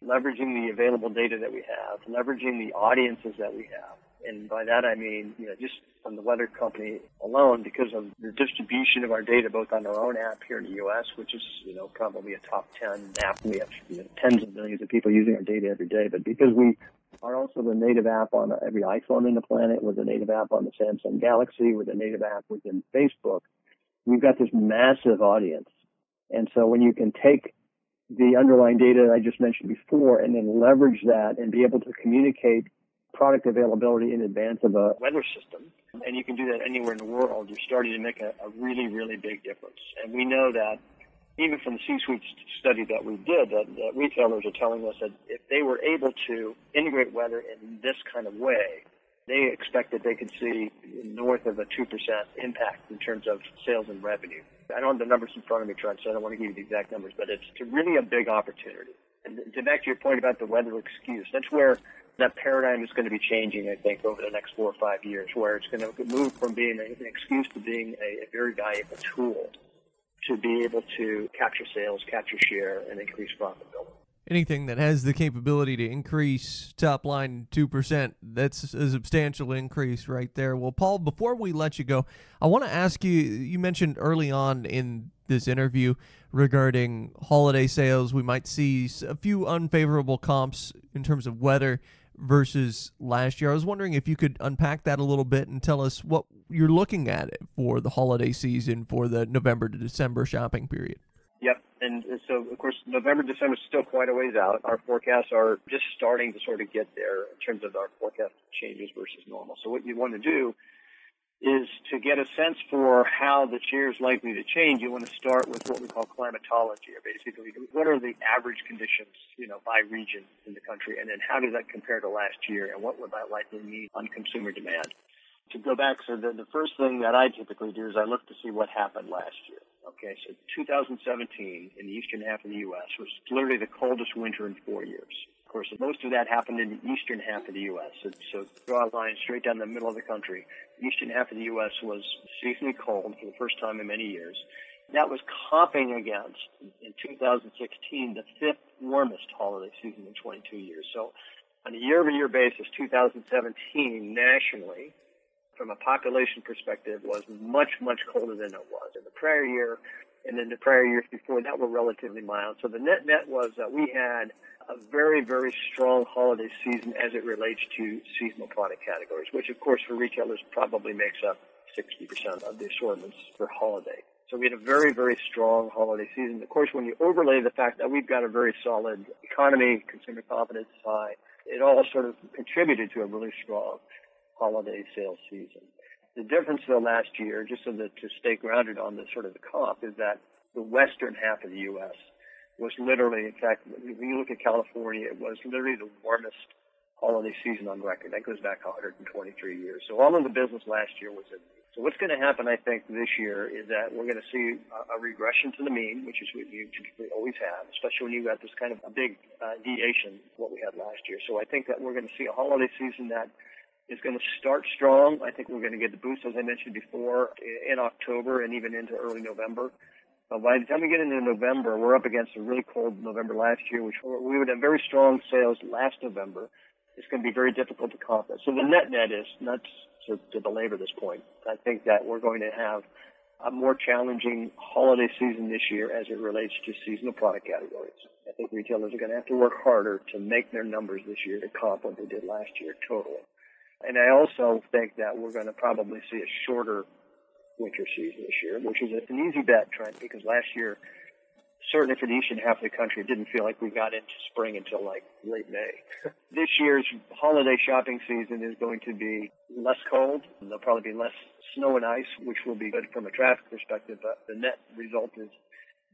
leveraging the available data that we have, leveraging the audiences that we have. And by that I mean, just from the weather company alone, because of the distribution of our data, both on our own app here in the U.S., which is, probably a top 10 app. We have tens of millions of people using our data every day. But because we are also the native app on every iPhone in the planet, we're the native app on the Samsung Galaxy, we're the native app within Facebook, we've got this massive audience. And so when you can take the underlying data I just mentioned before and then leverage that and be able to communicate product availability in advance of a weather system, and you can do that anywhere in the world, you're starting to make a really, really big difference. And we know that even from the C-suite study that we did, that retailers are telling us that if they were able to integrate weather in this kind of way, they expect that they could see north of a 2% impact in terms of sales and revenue. I don't have the numbers in front of me, Trent, so I don't want to give you the exact numbers, but it's really a big opportunity. And to back to your point about the weather excuse, that's where that paradigm is going to be changing, I think, over the next 4 or 5 years, where it's going to move from being an excuse to being a very valuable tool to be able to capture sales, capture share, and increase profitability. Anything that has the capability to increase top line 2%, that's a substantial increase right there. Well, Paul, before we let you go, I want to ask you, you mentioned early on in this interview regarding holiday sales, we might see a few unfavorable comps in terms of weather versus last year. I was wondering if you could unpack that a little bit and tell us what you're looking at for the holiday season for the November to December shopping period. Yep. And so, of course, November, December is still quite a ways out. Our forecasts are just starting to sort of get there in terms of our forecast changes versus normal. So what you want to do is to get a sense for how the year is likely to change. You want to start with what we call climatology, or basically what are the average conditions, by region in the country, and then how does that compare to last year, and what would that likely mean on consumer demand? To go back, so the first thing that I typically do is I look to see what happened last year. Okay, so 2017 in the eastern half of the U.S. was literally the coldest winter in 4 years. Of course, most of that happened in the eastern half of the U.S. So draw a line straight down the middle of the country. The eastern half of the U.S. was seasonally cold for the first time in many years. That was comping against, in 2016, the fifth warmest holiday season in 22 years. So on a year-over-year basis, 2017 nationally, from a population perspective, was much, much colder than it was in the prior year, and then the prior years before that were relatively mild. So the net was that we had a very, very strong holiday season as it relates to seasonal product categories, which, of course, for retailers probably makes up 60% of the assortments for holiday. So we had a very, very strong holiday season. Of course, when you overlay the fact that we've got a very solid economy, consumer confidence is high, it all sort of contributed to a really strong holiday sales season. The difference, though, last year, just so that to stay grounded on the sort of the comp, is that the western half of the U.S. was literally, in fact, when you look at California, it was literally the warmest holiday season on record. That goes back 123 years. So all of the business last year was in. So what's going to happen, I think, this year is that we're going to see a regression to the mean, which is what you typically always have, especially when you've got this kind of a big deviation what we had last year. So I think that we're going to see a holiday season that is going to start strong. I think we're going to get the boost, as I mentioned before, in October and even into early November. By the time we get into November, we're up against a really cold November last year, which we would have very strong sales last November. It's going to be very difficult to comp it. So the net is, not to belabor this point, I think that we're going to have a more challenging holiday season this year as it relates to seasonal product categories. I think retailers are going to have to work harder to make their numbers this year to comp what they did last year totally. And I also think that we're going to probably see a shorter winter season this year, which is an easy bet, Trent, because last year, certainly for the eastern half of the country, it didn't feel like we got into spring until like late May. This year's holiday shopping season is going to be less cold. There'll probably be less snow and ice, which will be good from a traffic perspective, but the net result is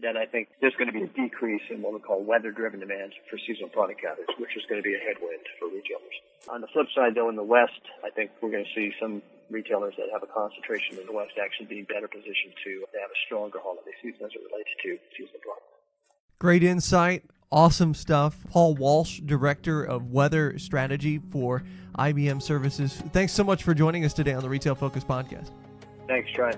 that I think there's going to be a decrease in what we call weather-driven demand for seasonal product categories, which is going to be a headwind for retailers. On the flip side, though, in the West, I think we're going to see some retailers that have a concentration in the West actually being better positioned to have a stronger holiday season as it relates to seasonal products. Great insight. Awesome stuff. Paul Walsh, Director of Weather Strategy for IBM Services. Thanks so much for joining us today on the Retail Focus Podcast. Thanks, Trent.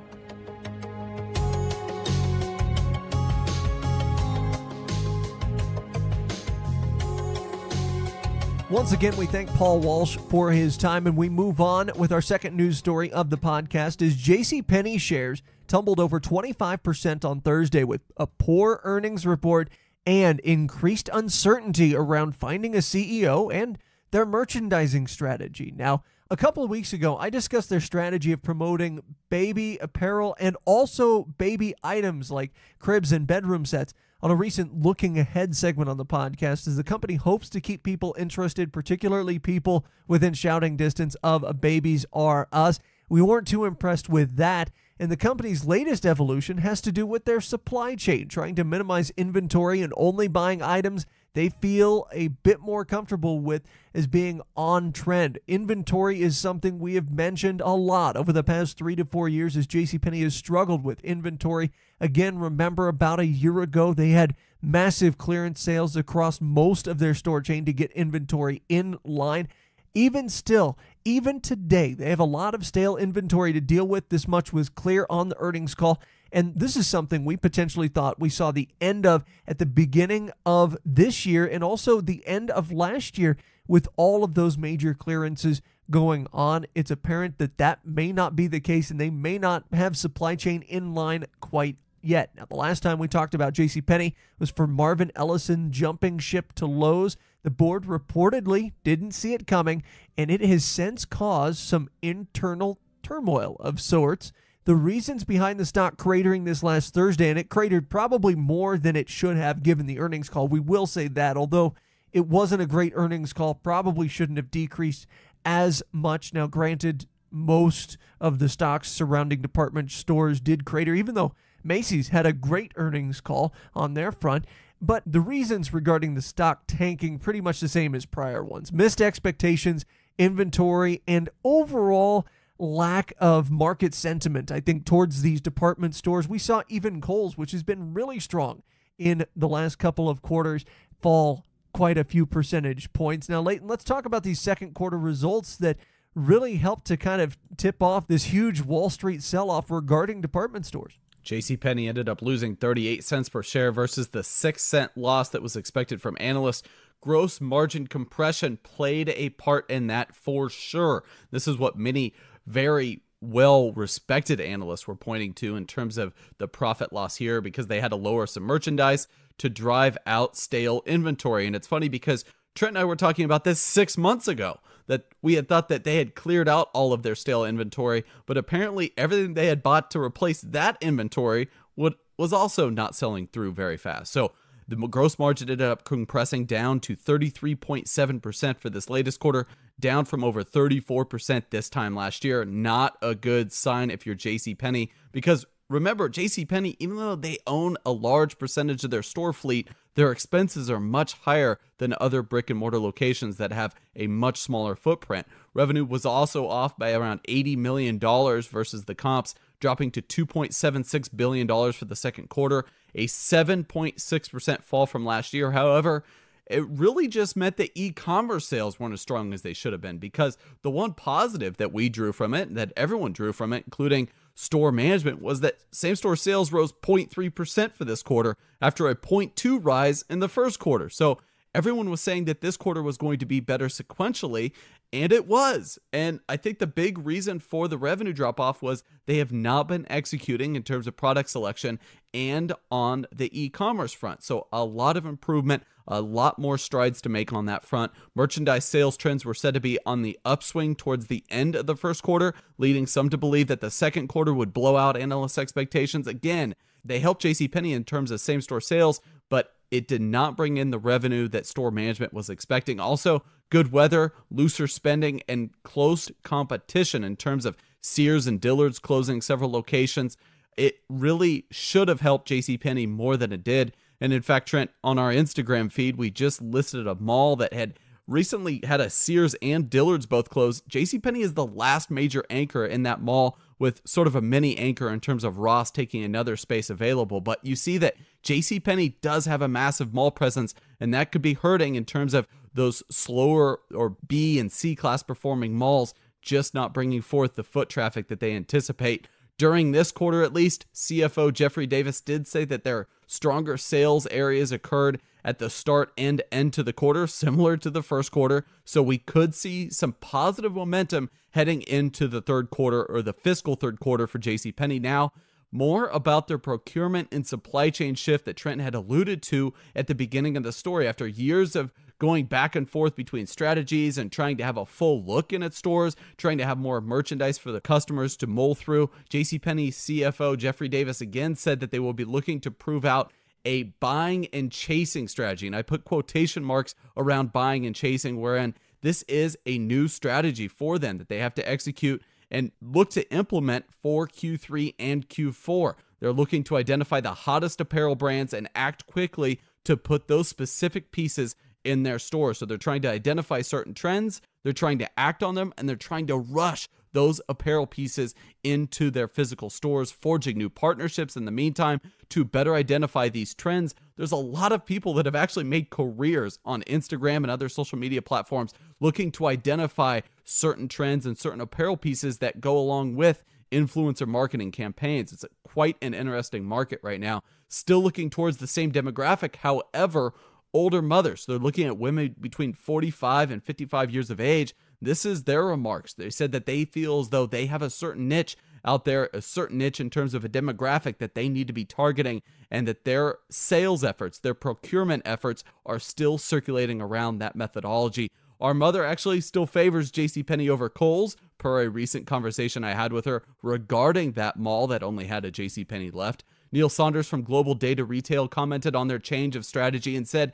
Once again, we thank Paul Walsh for his time, and we move on with our second news story of the podcast. As JCPenney shares tumbled over 25% on Thursday with a poor earnings report and increased uncertainty around finding a CEO and their merchandising strategy. Now, a couple of weeks ago, I discussed their strategy of promoting baby apparel and also baby items like cribs and bedroom sets on a recent Looking Ahead segment on the podcast, as the company hopes to keep people interested, particularly people within shouting distance of a Babies R Us. We weren't too impressed with that, and the company's latest evolution has to do with their supply chain, trying to minimize inventory and only buying items they feel a bit more comfortable with as being on trend. Inventory is something we have mentioned a lot over the past 3 to 4 years as JCPenney has struggled with inventory. Again, remember about a year ago, they had massive clearance sales across most of their store chain to get inventory in line. Even still, even today, they have a lot of stale inventory to deal with. This much was clear on the earnings call. And this is something we potentially thought we saw the end of at the beginning of this year and also the end of last year with all of those major clearances going on. It's apparent that that may not be the case and they may not have supply chain in line quite yet. Now, the last time we talked about JCPenney was for Marvin Ellison jumping ship to Lowe's. The board reportedly didn't see it coming, and it has since caused some internal turmoil of sorts. The reasons behind the stock cratering this last Thursday, and it cratered probably more than it should have given the earnings call. We will say that, although it wasn't a great earnings call, probably shouldn't have decreased as much. Now, granted, most of the stocks surrounding department stores did crater, even though Macy's had a great earnings call on their front. But the reasons regarding the stock tanking pretty much the same as prior ones. Missed expectations, inventory, and overall lack of market sentiment, I think, towards these department stores. We saw even Kohl's, which has been really strong in the last couple of quarters, fall quite a few percentage points. Now, Leighton, let's talk about these second quarter results that really helped to kind of tip off this huge Wall Street sell-off regarding department stores. JCPenney ended up losing 38 cents per share versus the 6-cent loss that was expected from analysts. Gross margin compression played a part in that for sure. This is what many very well-respected analysts were pointing to in terms of the profit loss here, because they had to lower some merchandise to drive out stale inventory. And it's funny because Trent and I were talking about this 6 months ago, that we had thought that they had cleared out all of their stale inventory, but apparently everything they had bought to replace that inventory was also not selling through very fast. So the gross margin ended up compressing down to 33.7% for this latest quarter, down from over 34% this time last year. Not a good sign if you're JCPenney, because remember, JCPenney, even though they own a large percentage of their store fleet, their expenses are much higher than other brick and mortar locations that have a much smaller footprint. Revenue was also off by around $80 million versus the comps, dropping to $2.76 billion for the second quarter, a 7.6% fall from last year. However, it really just meant that e-commerce sales weren't as strong as they should have been, because the one positive that we drew from it, that everyone drew from it, including store management, was that same-store sales rose 0.3% for this quarter after a 0.2% rise in the first quarter. So everyone was saying that this quarter was going to be better sequentially, and it was. And I think the big reason for the revenue drop-off was they have not been executing in terms of product selection and on the e-commerce front. So a lot of improvement, a lot more strides to make on that front. Merchandise sales trends were said to be on the upswing towards the end of the first quarter, leading some to believe that the second quarter would blow out analyst expectations. Again, they helped JCPenney in terms of same-store sales, but it did not bring in the revenue that store management was expecting. Also, good weather, looser spending, and close competition in terms of Sears and Dillard's closing several locations. It really should have helped JCPenney more than it did. And in fact, Trent, on our Instagram feed, we just listed a mall that had recently had a Sears and Dillard's both closed. JCPenney is the last major anchor in that mall, with sort of a mini anchor in terms of Ross taking another space available. But you see that JCPenney does have a massive mall presence, and that could be hurting in terms of those slower or B and C class performing malls just not bringing forth the foot traffic that they anticipate. During this quarter, at least, CFO Jeffrey Davis did say that their stronger sales areas occurred at the start and end to the quarter, similar to the first quarter. So we could see some positive momentum heading into the third quarter, or the fiscal third quarter for JCPenney. Now, more about their procurement and supply chain shift that Trent had alluded to at the beginning of the story. After years of going back and forth between strategies and trying to have a full look in at stores, trying to have more merchandise for the customers to mull through, JCPenney CFO Jeffrey Davis again said that they will be looking to prove out a buying and chasing strategy. And I put quotation marks around buying and chasing, wherein this is a new strategy for them that they have to execute and look to implement for Q3 and Q4. They're looking to identify the hottest apparel brands and act quickly to put those specific pieces in their store. So they're trying to identify certain trends, they're trying to act on them, and they're trying to rush those apparel pieces into their physical stores, forging new partnerships in the meantime to better identify these trends. There's a lot of people that have actually made careers on Instagram and other social media platforms looking to identify certain trends and certain apparel pieces that go along with influencer marketing campaigns. It's quite an interesting market right now. Still looking towards the same demographic, however, older mothers. They're looking at women between 45 and 55 years of age. This is their remarks. They said that they feel as though they have a certain niche out there, a certain niche in terms of a demographic that they need to be targeting, and that their sales efforts, their procurement efforts are still circulating around that methodology. Our mother actually still favors JCPenney over Kohl's, per a recent conversation I had with her regarding that mall that only had a JCPenney left. Neil Saunders from Global Data Retail commented on their change of strategy and said,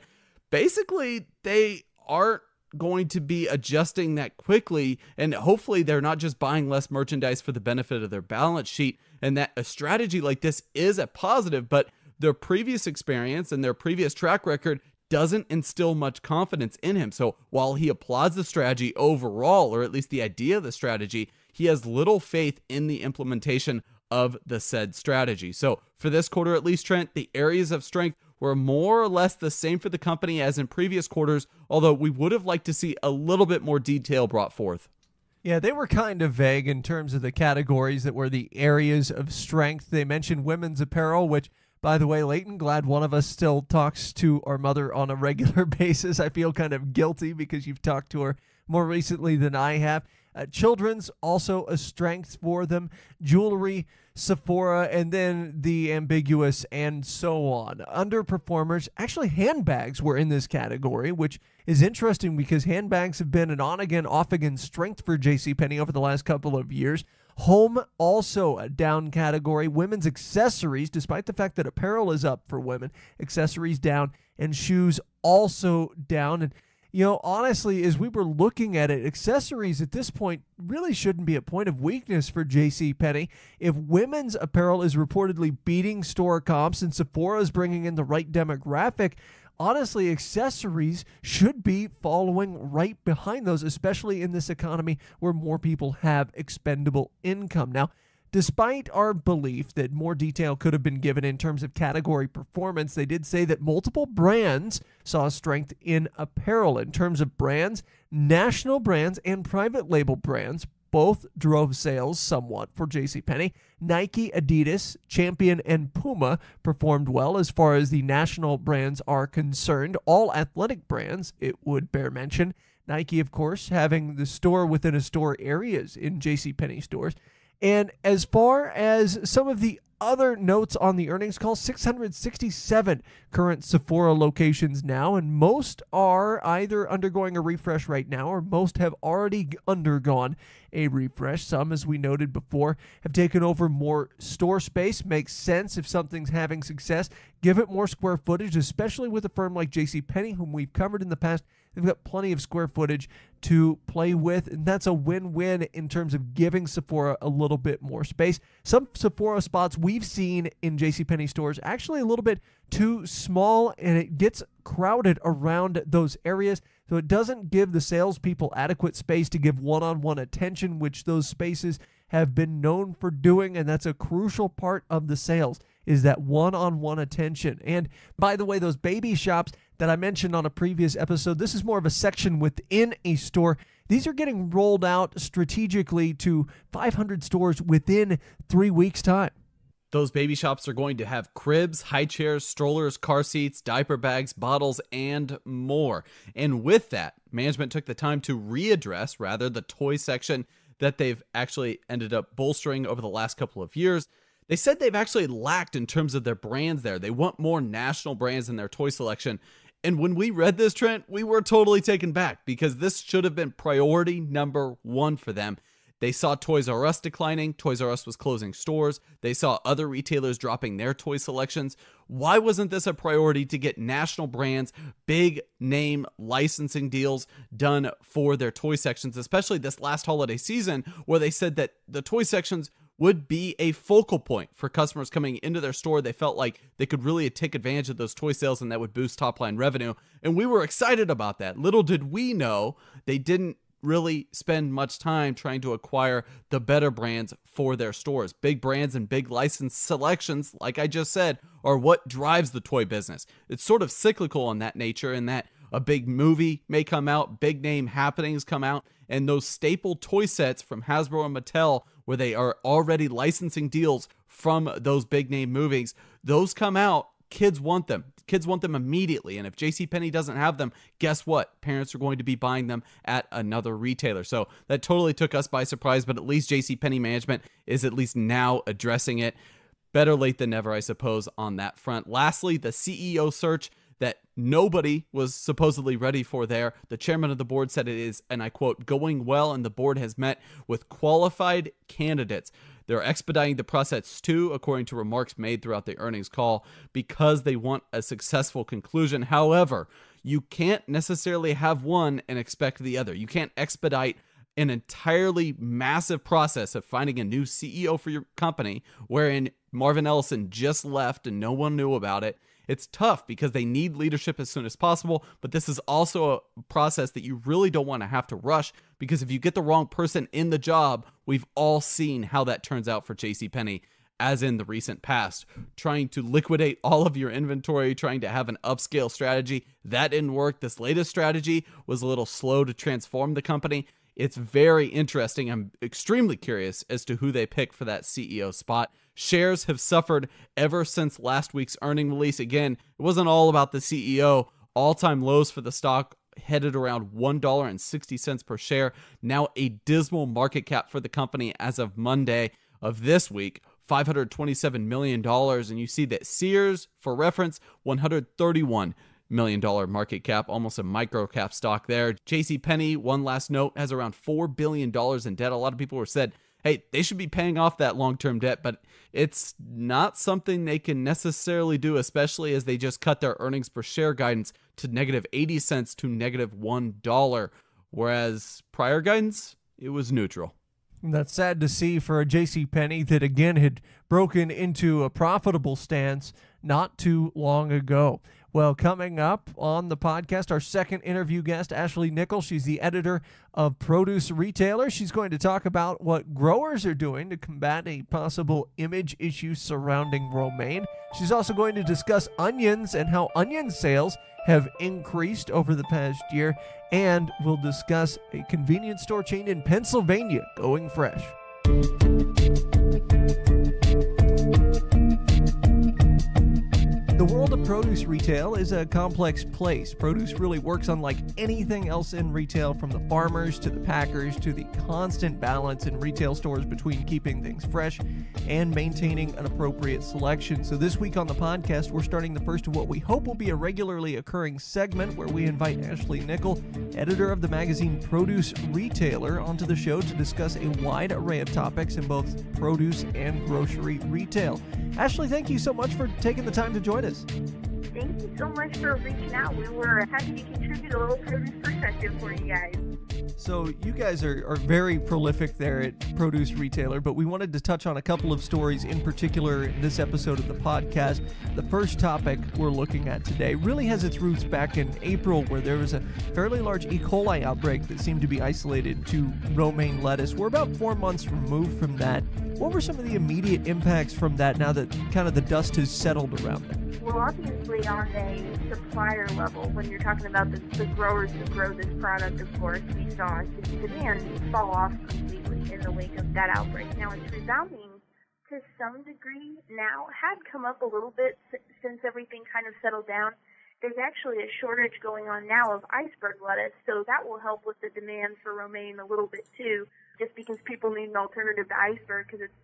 basically, they aren't going to be adjusting that quickly, and hopefully they're not just buying less merchandise for the benefit of their balance sheet, and that a strategy like this is a positive, but their previous experience and their previous track record doesn't instill much confidence in him. So while he applauds the strategy overall, or at least the idea of the strategy, he has little faith in the implementation of the said strategy. So for this quarter, at least, Trent, the areas of strength were more or less the same for the company as in previous quarters, although we would have liked to see a little bit more detail brought forth. Yeah, they were kind of vague in terms of the categories that were the areas of strength. They mentioned women's apparel, which, by the way, Leighton, glad one of us still talks to our mother on a regular basis. I feel kind of guilty because you've talked to her more recently than I have. Children's, also a strength for them. Jewelry, Sephora, and then the ambiguous and so on. Underperformers, actually handbags were in this category, which is interesting because handbags have been an on-again, off-again strength for JCPenney over the last couple of years. Home, also a down category. Women's accessories, despite the fact that apparel is up for women, accessories down, and shoes also down. And you know, honestly, as we were looking at it, accessories at this point really shouldn't be a point of weakness for JCPenney. If women's apparel is reportedly beating store comps and Sephora is bringing in the right demographic, honestly, accessories should be following right behind those, especially in this economy where more people have expendable income. Now, despite our belief that more detail could have been given in terms of category performance, they did say that multiple brands saw strength in apparel. In terms of brands, national brands and private label brands both drove sales somewhat for JCPenney. Nike, Adidas, Champion, and Puma performed well as far as the national brands are concerned. All athletic brands, it would bear mention. Nike, of course, having the store within a store areas in JCPenney stores. And as far as some of the other notes on the earnings call, 667 current Sephora locations now, and most are either undergoing a refresh right now or most have already undergone a refresh. Some, as we noted before, have taken over more store space. Makes sense if something's having success. Give it more square footage, especially with a firm like JCPenney, whom we've covered in the past. They've got plenty of square footage to play with, and that's a win-win in terms of giving Sephora a little bit more space. Some Sephora spots we've seen in JCPenney stores actually a little bit too small, and it gets crowded around those areas, so it doesn't give the salespeople adequate space to give one-on-one attention, which those spaces have been known for doing, and that's a crucial part of the sales, is that one-on-one attention. And by the way, those baby shops that I mentioned on a previous episode, this is more of a section within a store. These are getting rolled out strategically to 500 stores within 3 weeks' time. Those baby shops are going to have cribs, high chairs, strollers, car seats, diaper bags, bottles, and more. And with that, management took the time to readdress, rather, the toy section that they've actually ended up bolstering over the last couple of years. They said they've actually lacked in terms of their brands there. They want more national brands in their toy selection. And when we read this, Trent, we were totally taken back because this should have been priority number one for them. They saw Toys R Us declining. Toys R Us was closing stores. They saw other retailers dropping their toy selections. Why wasn't this a priority to get national brands, big name licensing deals done for their toy sections, especially this last holiday season where they said that the toy sections would be a focal point for customers coming into their store. They felt like they could really take advantage of those toy sales and that would boost top line revenue. And we were excited about that. Little did we know they didn't really spend much time trying to acquire the better brands for their stores. Big brands and big license selections, like I just said, are what drives the toy business. It's sort of cyclical in that nature, in that a big movie may come out, big name happenings come out, and those staple toy sets from Hasbro and Mattel, where they are already licensing deals from those big name movies, those come out, kids want them. Kids want them immediately, and if JCPenney doesn't have them, guess what? Parents are going to be buying them at another retailer. So that totally took us by surprise, but at least JCPenney management is at least now addressing it. Better late than never, I suppose, on that front. Lastly, the CEO search that nobody was supposedly ready for there. The chairman of the board said it is, and I quote, going well, and the board has met with qualified candidates. They're expediting the process too, according to remarks made throughout the earnings call, because they want a successful conclusion. However, you can't necessarily have one and expect the other. You can't expedite an entirely massive process of finding a new CEO for your company, wherein Marvin Ellison just left and no one knew about it. It's tough because they need leadership as soon as possible, but this is also a process that you really don't want to have to rush, because if you get the wrong person in the job, we've all seen how that turns out for JCPenney, as in the recent past. Trying to liquidate all of your inventory, trying to have an upscale strategy, that didn't work. This latest strategy was a little slow to transform the company. It's very interesting. I'm extremely curious as to who they pick for that CEO spot. Shares have suffered ever since last week's earning release. Again, it wasn't all about the CEO. All-time lows for the stock headed around $1.60 per share. Now a dismal market cap for the company as of Monday of this week, $527 million. And you see that Sears, for reference, $131 million market cap, almost a micro cap stock there. JCPenney, one last note, has around $4 billion in debt. A lot of people have said, hey, they should be paying off that long-term debt, but it's not something they can necessarily do, especially as they just cut their earnings per share guidance to negative 80 cents to negative $1, whereas prior guidance, it was neutral. That's sad to see for a JCPenney that again had broken into a profitable stance not too long ago. Well, coming up on the podcast, our second interview guest, Ashley Nickle. She's the editor of Produce Retailer. She's going to talk about what growers are doing to combat a possible image issue surrounding romaine. She's also going to discuss onions and how onion sales have increased over the past year. And we'll discuss a convenience store chain in Pennsylvania going fresh. The world of produce retail is a complex place. Produce really works unlike anything else in retail, from the farmers to the packers to the constant balance in retail stores between keeping things fresh and maintaining an appropriate selection. So this week on the podcast, we're starting the first of what we hope will be a regularly occurring segment where we invite Ashley Nickle, editor of the magazine Produce Retailer, onto the show to discuss a wide array of topics in both produce and grocery retail. Ashley, thank you so much for taking the time to join us. Thank you so much for reaching out. We were happy to contribute a little produce perspective for you guys. So you guys are very prolific there at Produce Retailer, but we wanted to touch on a couple of stories in particular in this episode of the podcast. The first topic we're looking at today really has its roots back in April, where there was a fairly large E. coli outbreak that seemed to be isolated to romaine lettuce. We're about 4 months removed from that. What were some of the immediate impacts from that now that kind of the dust has settled around it? Well, obviously on a supplier level, when you're talking about the growers who grow this product, of course, we saw demand fall off completely in the wake of that outbreak. Now, it's rebounding to some degree now, had come up a little bit since everything kind of settled down. There's actually a shortage going on now of iceberg lettuce, so that will help with the demand for romaine a little bit too, just because people need an alternative to iceberg because it's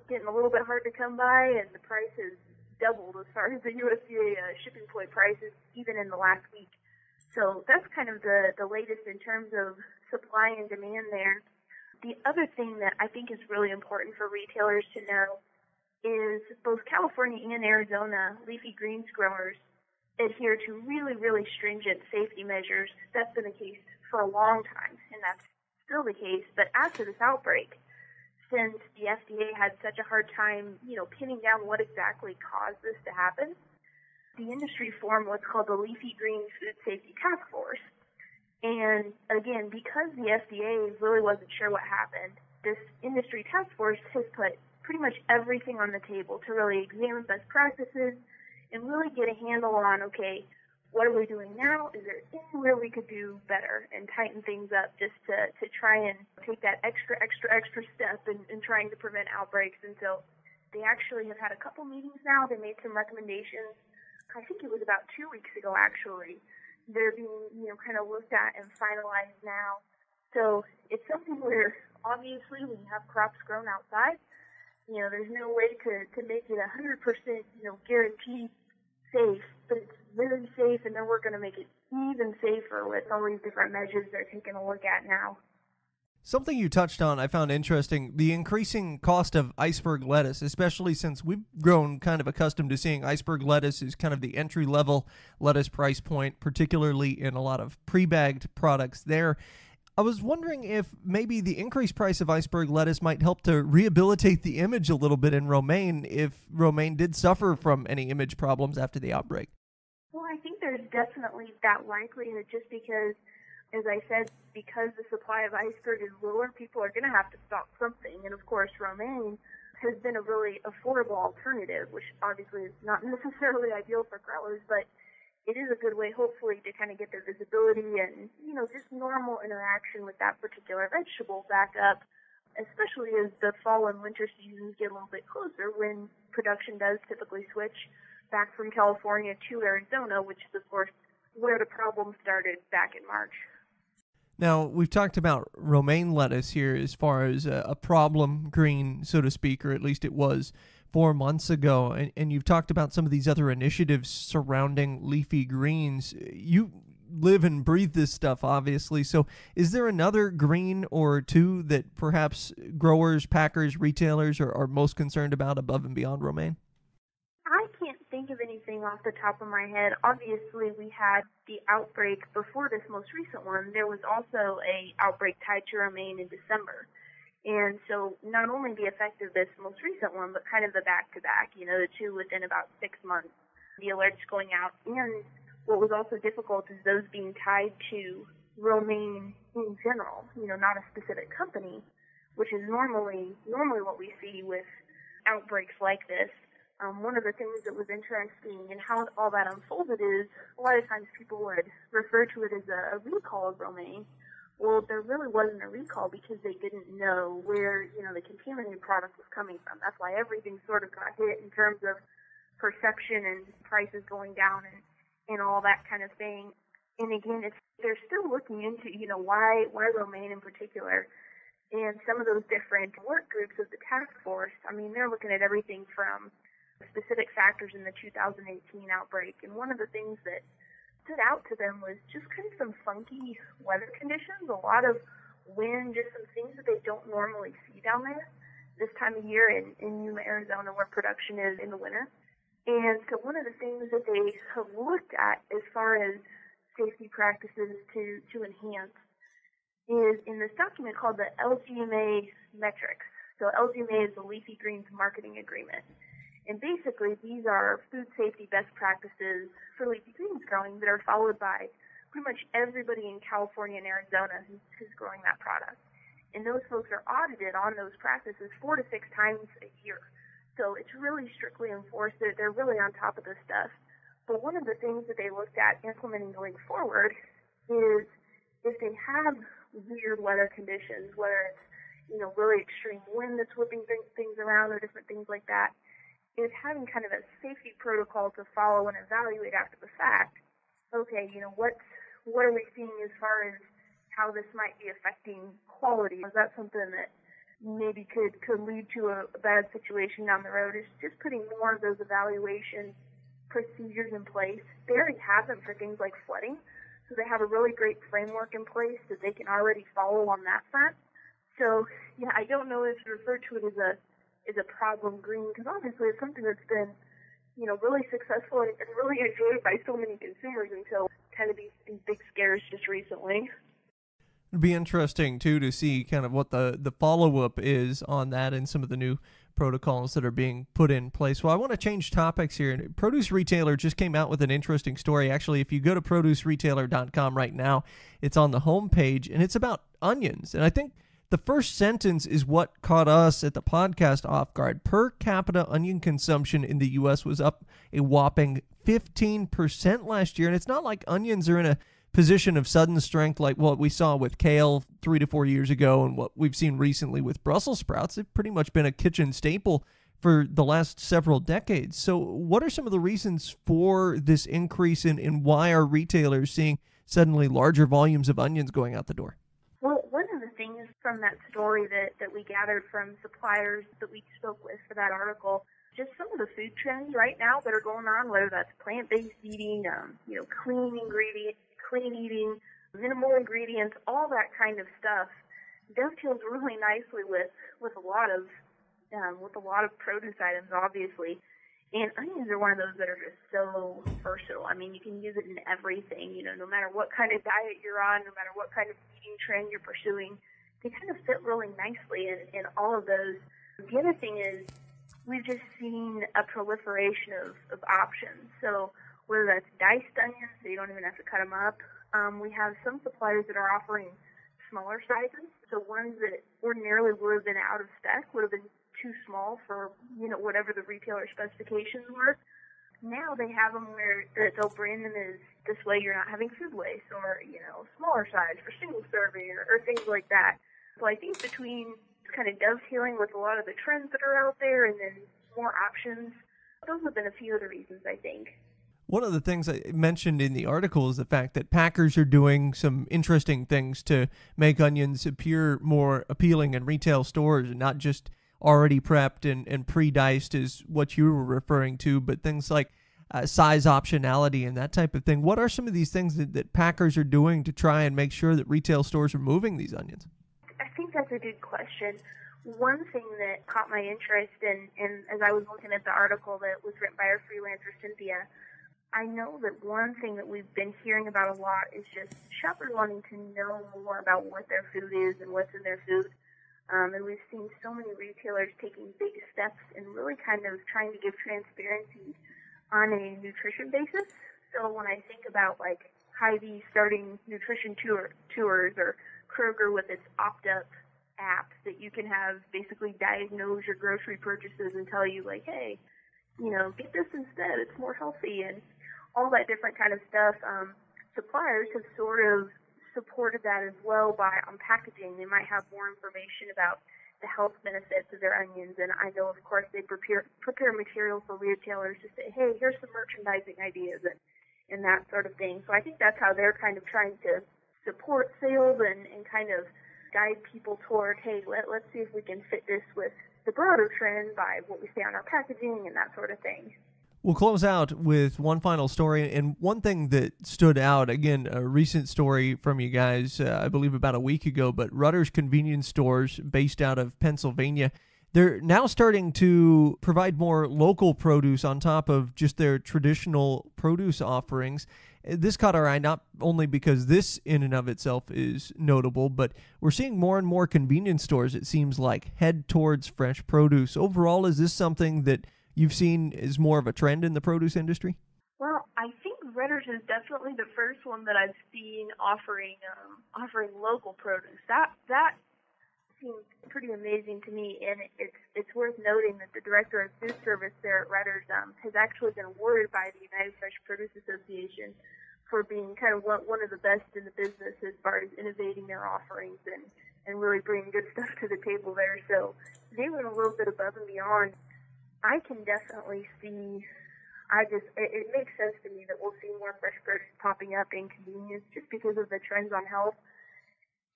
getting a little bit hard to come by, and the price has doubled as far as the USDA shipping point prices even in the last week. So that's kind of the latest in terms of supply and demand there. The other thing that I think is really important for retailers to know is both California and Arizona leafy greens growers adhere to really, really stringent safety measures. That's been the case for a long time, and that's still the case. But after this outbreak, since the FDA had such a hard time, pinning down what exactly caused this to happen, the industry formed what's called the Leafy Greens Food Safety Task Force. And again, because the FDA really wasn't sure what happened, this industry task force has put pretty much everything on the table to really examine best practices and really get a handle on, okay, what are we doing now? Is there anywhere we could do better and tighten things up just to try and take that extra step in trying to prevent outbreaks? And so they actually have had a couple meetings now. They made some recommendations. I think it was about 2 weeks ago, actually. They're being, kind of looked at and finalized now. So it's something where obviously when you have crops grown outside, there's no way to make it 100%, guaranteed safe, but it's very safe, and then we're going to make it even safer with all these different measures they're taking a look at now. Something you touched on I found interesting, the increasing cost of iceberg lettuce, especially since we've grown kind of accustomed to seeing iceberg lettuce as kind of the entry-level lettuce price point, particularly in a lot of pre-bagged products there. I was wondering if maybe the increased price of iceberg lettuce might help to rehabilitate the image a little bit in romaine if romaine did suffer from any image problems after the outbreak. Well, I think there's definitely that likelihood just because, as I said, because the supply of iceberg is lower, people are going to have to stock something. And, of course, romaine has been a really affordable alternative, which obviously is not necessarily ideal for growers, but it is a good way, hopefully, to kind of get their visibility and, just normal interaction with that particular vegetable back up, especially as the fall and winter seasons get a little bit closer when production does typically switch back from California to Arizona, which is, of course, where the problem started back in March. Now, we've talked about romaine lettuce here as far as a problem green, so to speak, or at least it was 4 months ago, and you've talked about some of these other initiatives surrounding leafy greens. You live and breathe this stuff, obviously, so is there another green or two that perhaps growers, packers, retailers are most concerned about above and beyond romaine? I can't think of anything off the top of my head. Obviously, we had the outbreak before this most recent one. There was also a outbreak tied to romaine in December. And so not only the effect of this most recent one, but kind of the back-to-back, the two within about 6 months, the alerts going out. And what was also difficult is those being tied to romaine in general, not a specific company, which is normally what we see with outbreaks like this. One of the things that was interesting in how all that unfolded is a lot of times people would refer to it as a recall of romaine. Well, there really wasn't a recall because they didn't know where, the contaminated product was coming from. That's why everything sort of got hit in terms of perception and prices going down and all that kind of thing. And again, they're still looking into, why romaine in particular. And some of those different work groups of the task force, they're looking at everything from specific factors in the 2018 outbreak. And one of the things that stood out to them was just kind of some funky weather conditions, a lot of wind, just some things that they don't normally see down there this time of year in Yuma, Arizona, where production is in the winter. And so one of the things that they have looked at as far as safety practices to enhance is in this document called the LGMA metrics. So LGMA is the Leafy Greens Marketing Agreement. And basically, these are food safety best practices for leafy greens growing that are followed by pretty much everybody in California and Arizona who's growing that product. And those folks are audited on those practices 4 to 6 times a year. So it's really strictly enforced. They're really on top of this stuff. But one of the things that they looked at implementing going forward is if they have weird weather conditions, whether it's, really extreme wind that's whipping things around or different things like that, is having kind of a safety protocol to follow and evaluate after the fact. Okay, what are we seeing as far as how this might be affecting quality? Is that something that maybe could lead to a bad situation down the road? Is just putting more of those evaluation procedures in place. They already have them for things like flooding, so they have a really great framework in place that they can already follow on that front. So, I don't know if you refer to it as a problem green, because obviously it's something that's been, really successful and really enjoyed by so many consumers until kind of these big scares just recently. It'd be interesting, too, to see kind of what the follow-up is on that and some of the new protocols that are being put in place. Well, I want to change topics here. Produce Retailer just came out with an interesting story. Actually, if you go to produceretailer.com right now, it's on the homepage, and it's about onions. And I think the first sentence is what caught us at the podcast off guard. Per capita onion consumption in the U.S. was up a whopping 15% last year. And it's not like onions are in a position of sudden strength like what we saw with kale 3 to 4 years ago and what we've seen recently with Brussels sprouts. They've pretty much been a kitchen staple for the last several decades. So what are some of the reasons for this increase in why are retailers seeing suddenly larger volumes of onions going out the door? Well, one of the things from that story that we gathered from suppliers that we spoke with for that article, just some of the food trends right now that are going on, whether that's plant-based eating, clean eating, minimal ingredients, all that kind of stuff dovetails really nicely with a lot of produce items, obviously. And onions are one of those that are just so versatile. I mean, you can use it in everything, no matter what kind of diet you're on, no matter what kind of eating trend you're pursuing. They kind of fit really nicely in all of those. The other thing is we've just seen a proliferation of options. So whether that's diced onions, so you don't even have to cut them up, we have some suppliers that are offering smaller sizes. So ones that ordinarily would have been out of spec, would have been too small for, whatever the retailer specifications were. Now they have them where they'll brand them as this way you're not having food waste, or, smaller size for single serving or things like that. So I think between kind of dovetailing with a lot of the trends that are out there and then more options, those have been a few of the reasons, I think. One of the things I mentioned in the article is the fact that packers are doing some interesting things to make onions appear more appealing in retail stores, and not just already prepped and pre-diced is what you were referring to, but things like size optionality and that type of thing. What are some of these things that packers are doing to try and make sure that retail stores are moving these onions? I think that's a good question. One thing that caught my interest and as I was looking at the article that was written by our freelancer, Cynthia, I know that one thing that we've been hearing about a lot is just shoppers wanting to know more about what their food is and what's in their food. And we've seen so many retailers taking big steps and really kind of trying to give transparency on a nutrition basis. So when I think about like Hy-Vee starting nutrition tours or Kroger with its opt-up app that you can have basically diagnose your grocery purchases and tell you like, hey, get this instead, it's more healthy, and all that different kind of stuff. Suppliers have sort of supported that as well by on packaging. They might have more information about the health benefits of their onions, and I know, of course, they prepare material for retailers to say, hey, here's some merchandising ideas and that sort of thing. So I think that's how they're kind of trying to support sales and kind of guide people toward, hey, let's see if we can fit this with the broader trend by what we say on our packaging and that sort of thing. We'll close out with one final story, and one thing that stood out, again, a recent story from you guys, I believe about a week ago, but Rutter's convenience stores based out of Pennsylvania, they're now starting to provide more local produce on top of just their traditional produce offerings. This caught our eye not only because this in and of itself is notable, but we're seeing more and more convenience stores, it seems like, head towards fresh produce. Overall, is this something that you've seen is more of a trend in the produce industry? Well, I think Rutter's is definitely the first one that I've seen offering local produce. That seems pretty amazing to me, and it's worth noting that the director of food service there at Rutter's has actually been awarded by the United Fresh Produce Association for being kind of one of the best in the business as far as innovating their offerings and really bringing good stuff to the table there. So they went a little bit above and beyond. I can definitely see, it makes sense to me that we'll see more fresh produce popping up in convenience just because of the trends on health.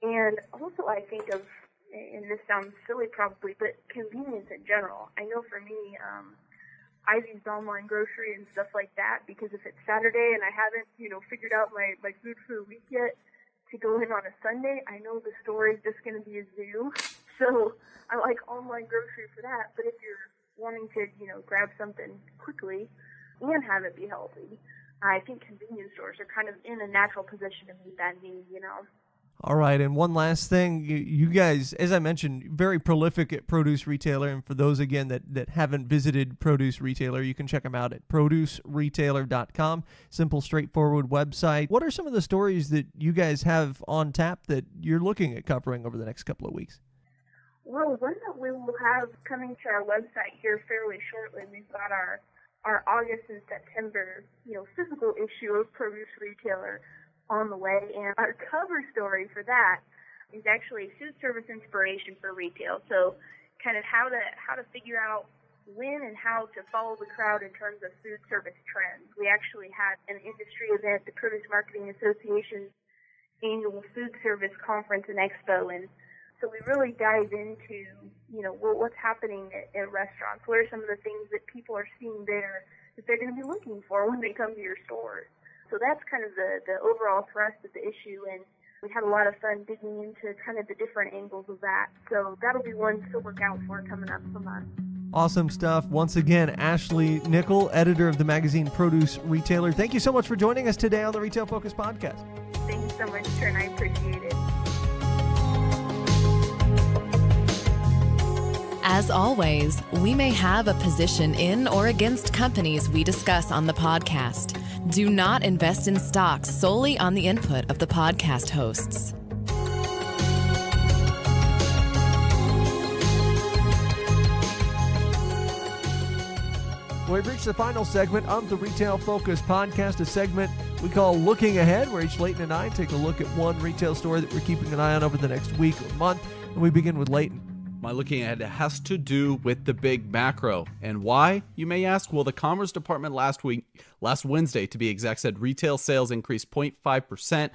And also I think of, and this sounds silly probably, but convenience in general. I know for me, I've used online grocery and stuff like that because if it's Saturday and I haven't, figured out my food for the week yet, to go in on a Sunday, I know the store is just going to be a zoo. So I like online grocery for that. But if you're wanting to, grab something quickly and have it be healthy, I think convenience stores are kind of in a natural position to meet that need, All right, and one last thing. You guys, as I mentioned, very prolific at produce retailer, and for those, again, that haven't visited produce retailer, you can check them out at produceretailer.com. Simple, straightforward website. What are some of the stories that you guys have on tap that you're looking at covering over the next couple of weeks? Well, one that we will have coming to our website here fairly shortly, we've got our August and September, physical issue of Produce Retailer on the way, and our cover story for that is actually food service inspiration for retail. So kind of how to figure out when and how to follow the crowd in terms of food service trends. We actually had an industry event, the Produce Marketing Association's annual food service conference and expo, and so we really dive into, what's happening at restaurants. What are some of the things that people are seeing there that they're going to be looking for when they come to your store? So that's kind of the overall thrust of the issue. And We had a lot of fun digging into kind of the different angles of that. So that'll be one to look out for coming up from us. Awesome stuff. Once again, Ashley Nickle, editor of the magazine Produce Retailer. Thank you so much for joining us today on the Retail Focus podcast. Thank you so much, Trent. I appreciate it. As always, we may have a position in or against companies we discuss on the podcast. Do not invest in stocks solely on the input of the podcast hosts. We've reached the final segment of the Retail Focus podcast, a segment we call Looking Ahead, where each Leighton and I take a look at one retail store that we're keeping an eye on over the next week or month. And we begin with Leighton. My looking ahead has to do with the big macro. And why, you may ask? Well, the Commerce Department last Wednesday, to be exact, said retail sales increased 0.5%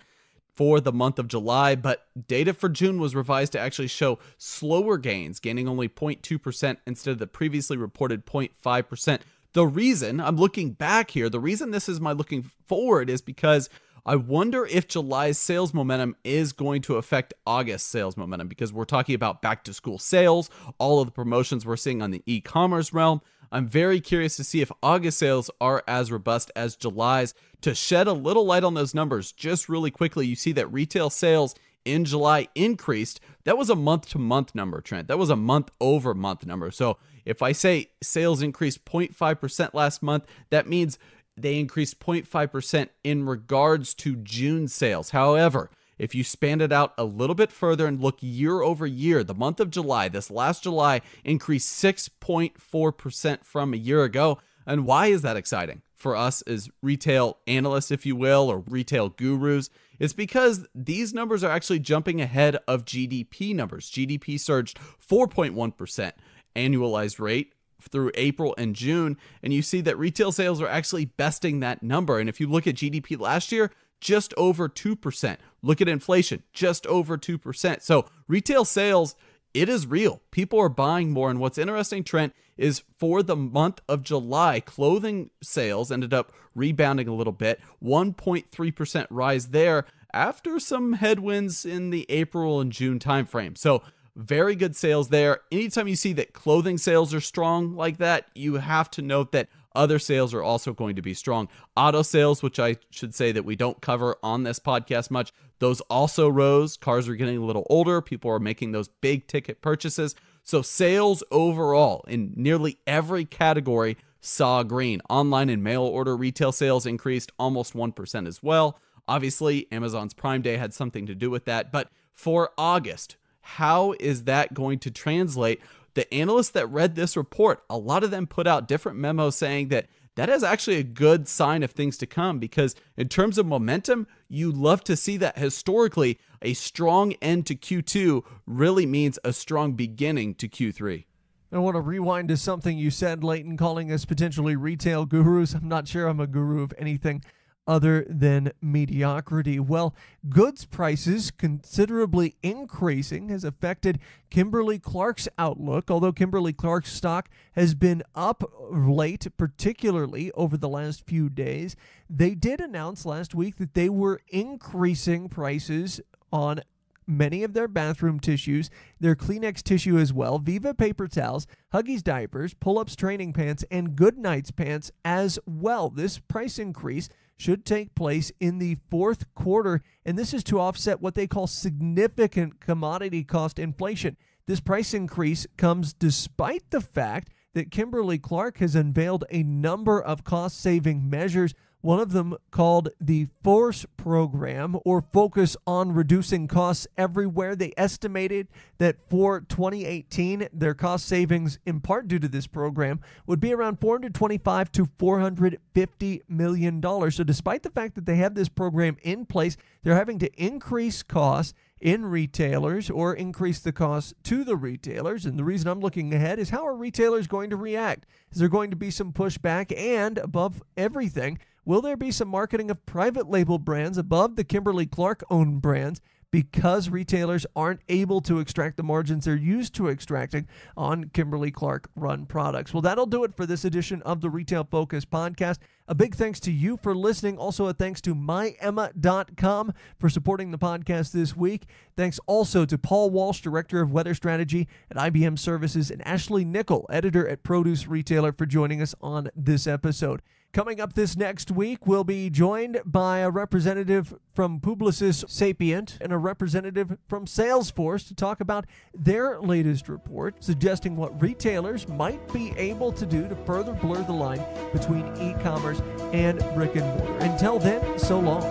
for the month of July, but data for June was revised to actually show slower gains, gaining only 0.2% instead of the previously reported 0.5%. The reason, I'm looking back here, the reason this is my looking forward is because I wonder if July's sales momentum is going to affect August sales momentum, because we're talking about back to school sales, all of the promotions we're seeing on the e-commerce realm. I'm very curious to see if August sales are as robust as July's. To shed a little light on those numbers, just really quickly, you see that retail sales in July increased. That was a month-to-month number, Trent. That was a month-over-month number. So if I say sales increased 0.5% last month, that means they increased 0.5% in regards to June sales. However, if you span it out a little bit further and look year over year, the month of July, this last July, increased 6.4% from a year ago. And why is that exciting for us as retail analysts, if you will, or retail gurus? It's because these numbers are actually jumping ahead of GDP numbers. GDP surged 4.1% annualized rate through April and June, and you see that retail sales are actually besting that number. And if you look at GDP last year, just over 2%. Look at inflation, just over 2%. So retail sales, it is real. People are buying more. And what's interesting, Trent, is for the month of July, clothing sales ended up rebounding a little bit, 1.3% rise there after some headwinds in the April and June timeframe. So very good sales there. Anytime you see that clothing sales are strong like that, you have to note that other sales are also going to be strong. Auto sales, which I should say that we don't cover on this podcast much, those also rose. Cars are getting a little older. People are making those big ticket purchases. So sales overall in nearly every category saw green. Online and mail order retail sales increased almost 1% as well. Obviously, Amazon's Prime Day had something to do with that. But for August, how is that going to translate? The analysts that read this report, a lot of them put out different memos saying that that is actually a good sign of things to come, because in terms of momentum, you love to see that. Historically, a strong end to Q2 really means a strong beginning to Q3. I want to rewind to something you said, Leighton, calling us potentially retail gurus. I'm not sure I'm a guru of anything other than mediocrity. Well, goods prices considerably increasing has affected Kimberly-Clark's outlook, although Kimberly-Clark's stock has been up late, particularly over the last few days. They did announce last week that they were increasing prices on many of their bathroom tissues, their Kleenex tissue as well, Viva paper towels, Huggies diapers, Pull-Ups training pants, and Goodnights pants as well. This price increase should take place in the fourth quarter, and this is to offset what they call significant commodity cost inflation. This price increase comes despite the fact that Kimberly-Clark has unveiled a number of cost-saving measures, one of them called the FORCE program, or Focus on Reducing Costs Everywhere. They estimated that for 2018, their cost savings, in part due to this program, would be around $425 to $450 million. So despite the fact that they have this program in place, they're having to increase costs in retailers or increase the cost to the retailers. And the reason I'm looking ahead is, how are retailers going to react? Is there going to be some pushback? And above everything, will there be some marketing of private label brands above the Kimberly-Clark owned brands because retailers aren't able to extract the margins they're used to extracting on Kimberly-Clark run products. Well, that'll do it for this edition of the Retail Focus podcast. A big thanks to you for listening. Also, a thanks to myemma.com for supporting the podcast this week. Thanks also to Paul Walsh, Director of Weather Strategy at IBM Services, and Ashley Nickle, Editor at Produce Retailer, for joining us on this episode. Coming up this next week, we'll be joined by a representative from Publicis Sapient and a representative from Salesforce to talk about their latest report, suggesting what retailers might be able to do to further blur the line between e-commerce and brick and mortar. Until then, so long.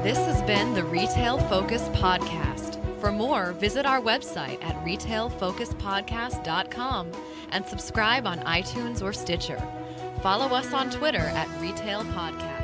This has been the Retail Focus Podcast. For more, visit our website at retailfocuspodcast.com and subscribe on iTunes or Stitcher. Follow us on Twitter at Retail Podcast.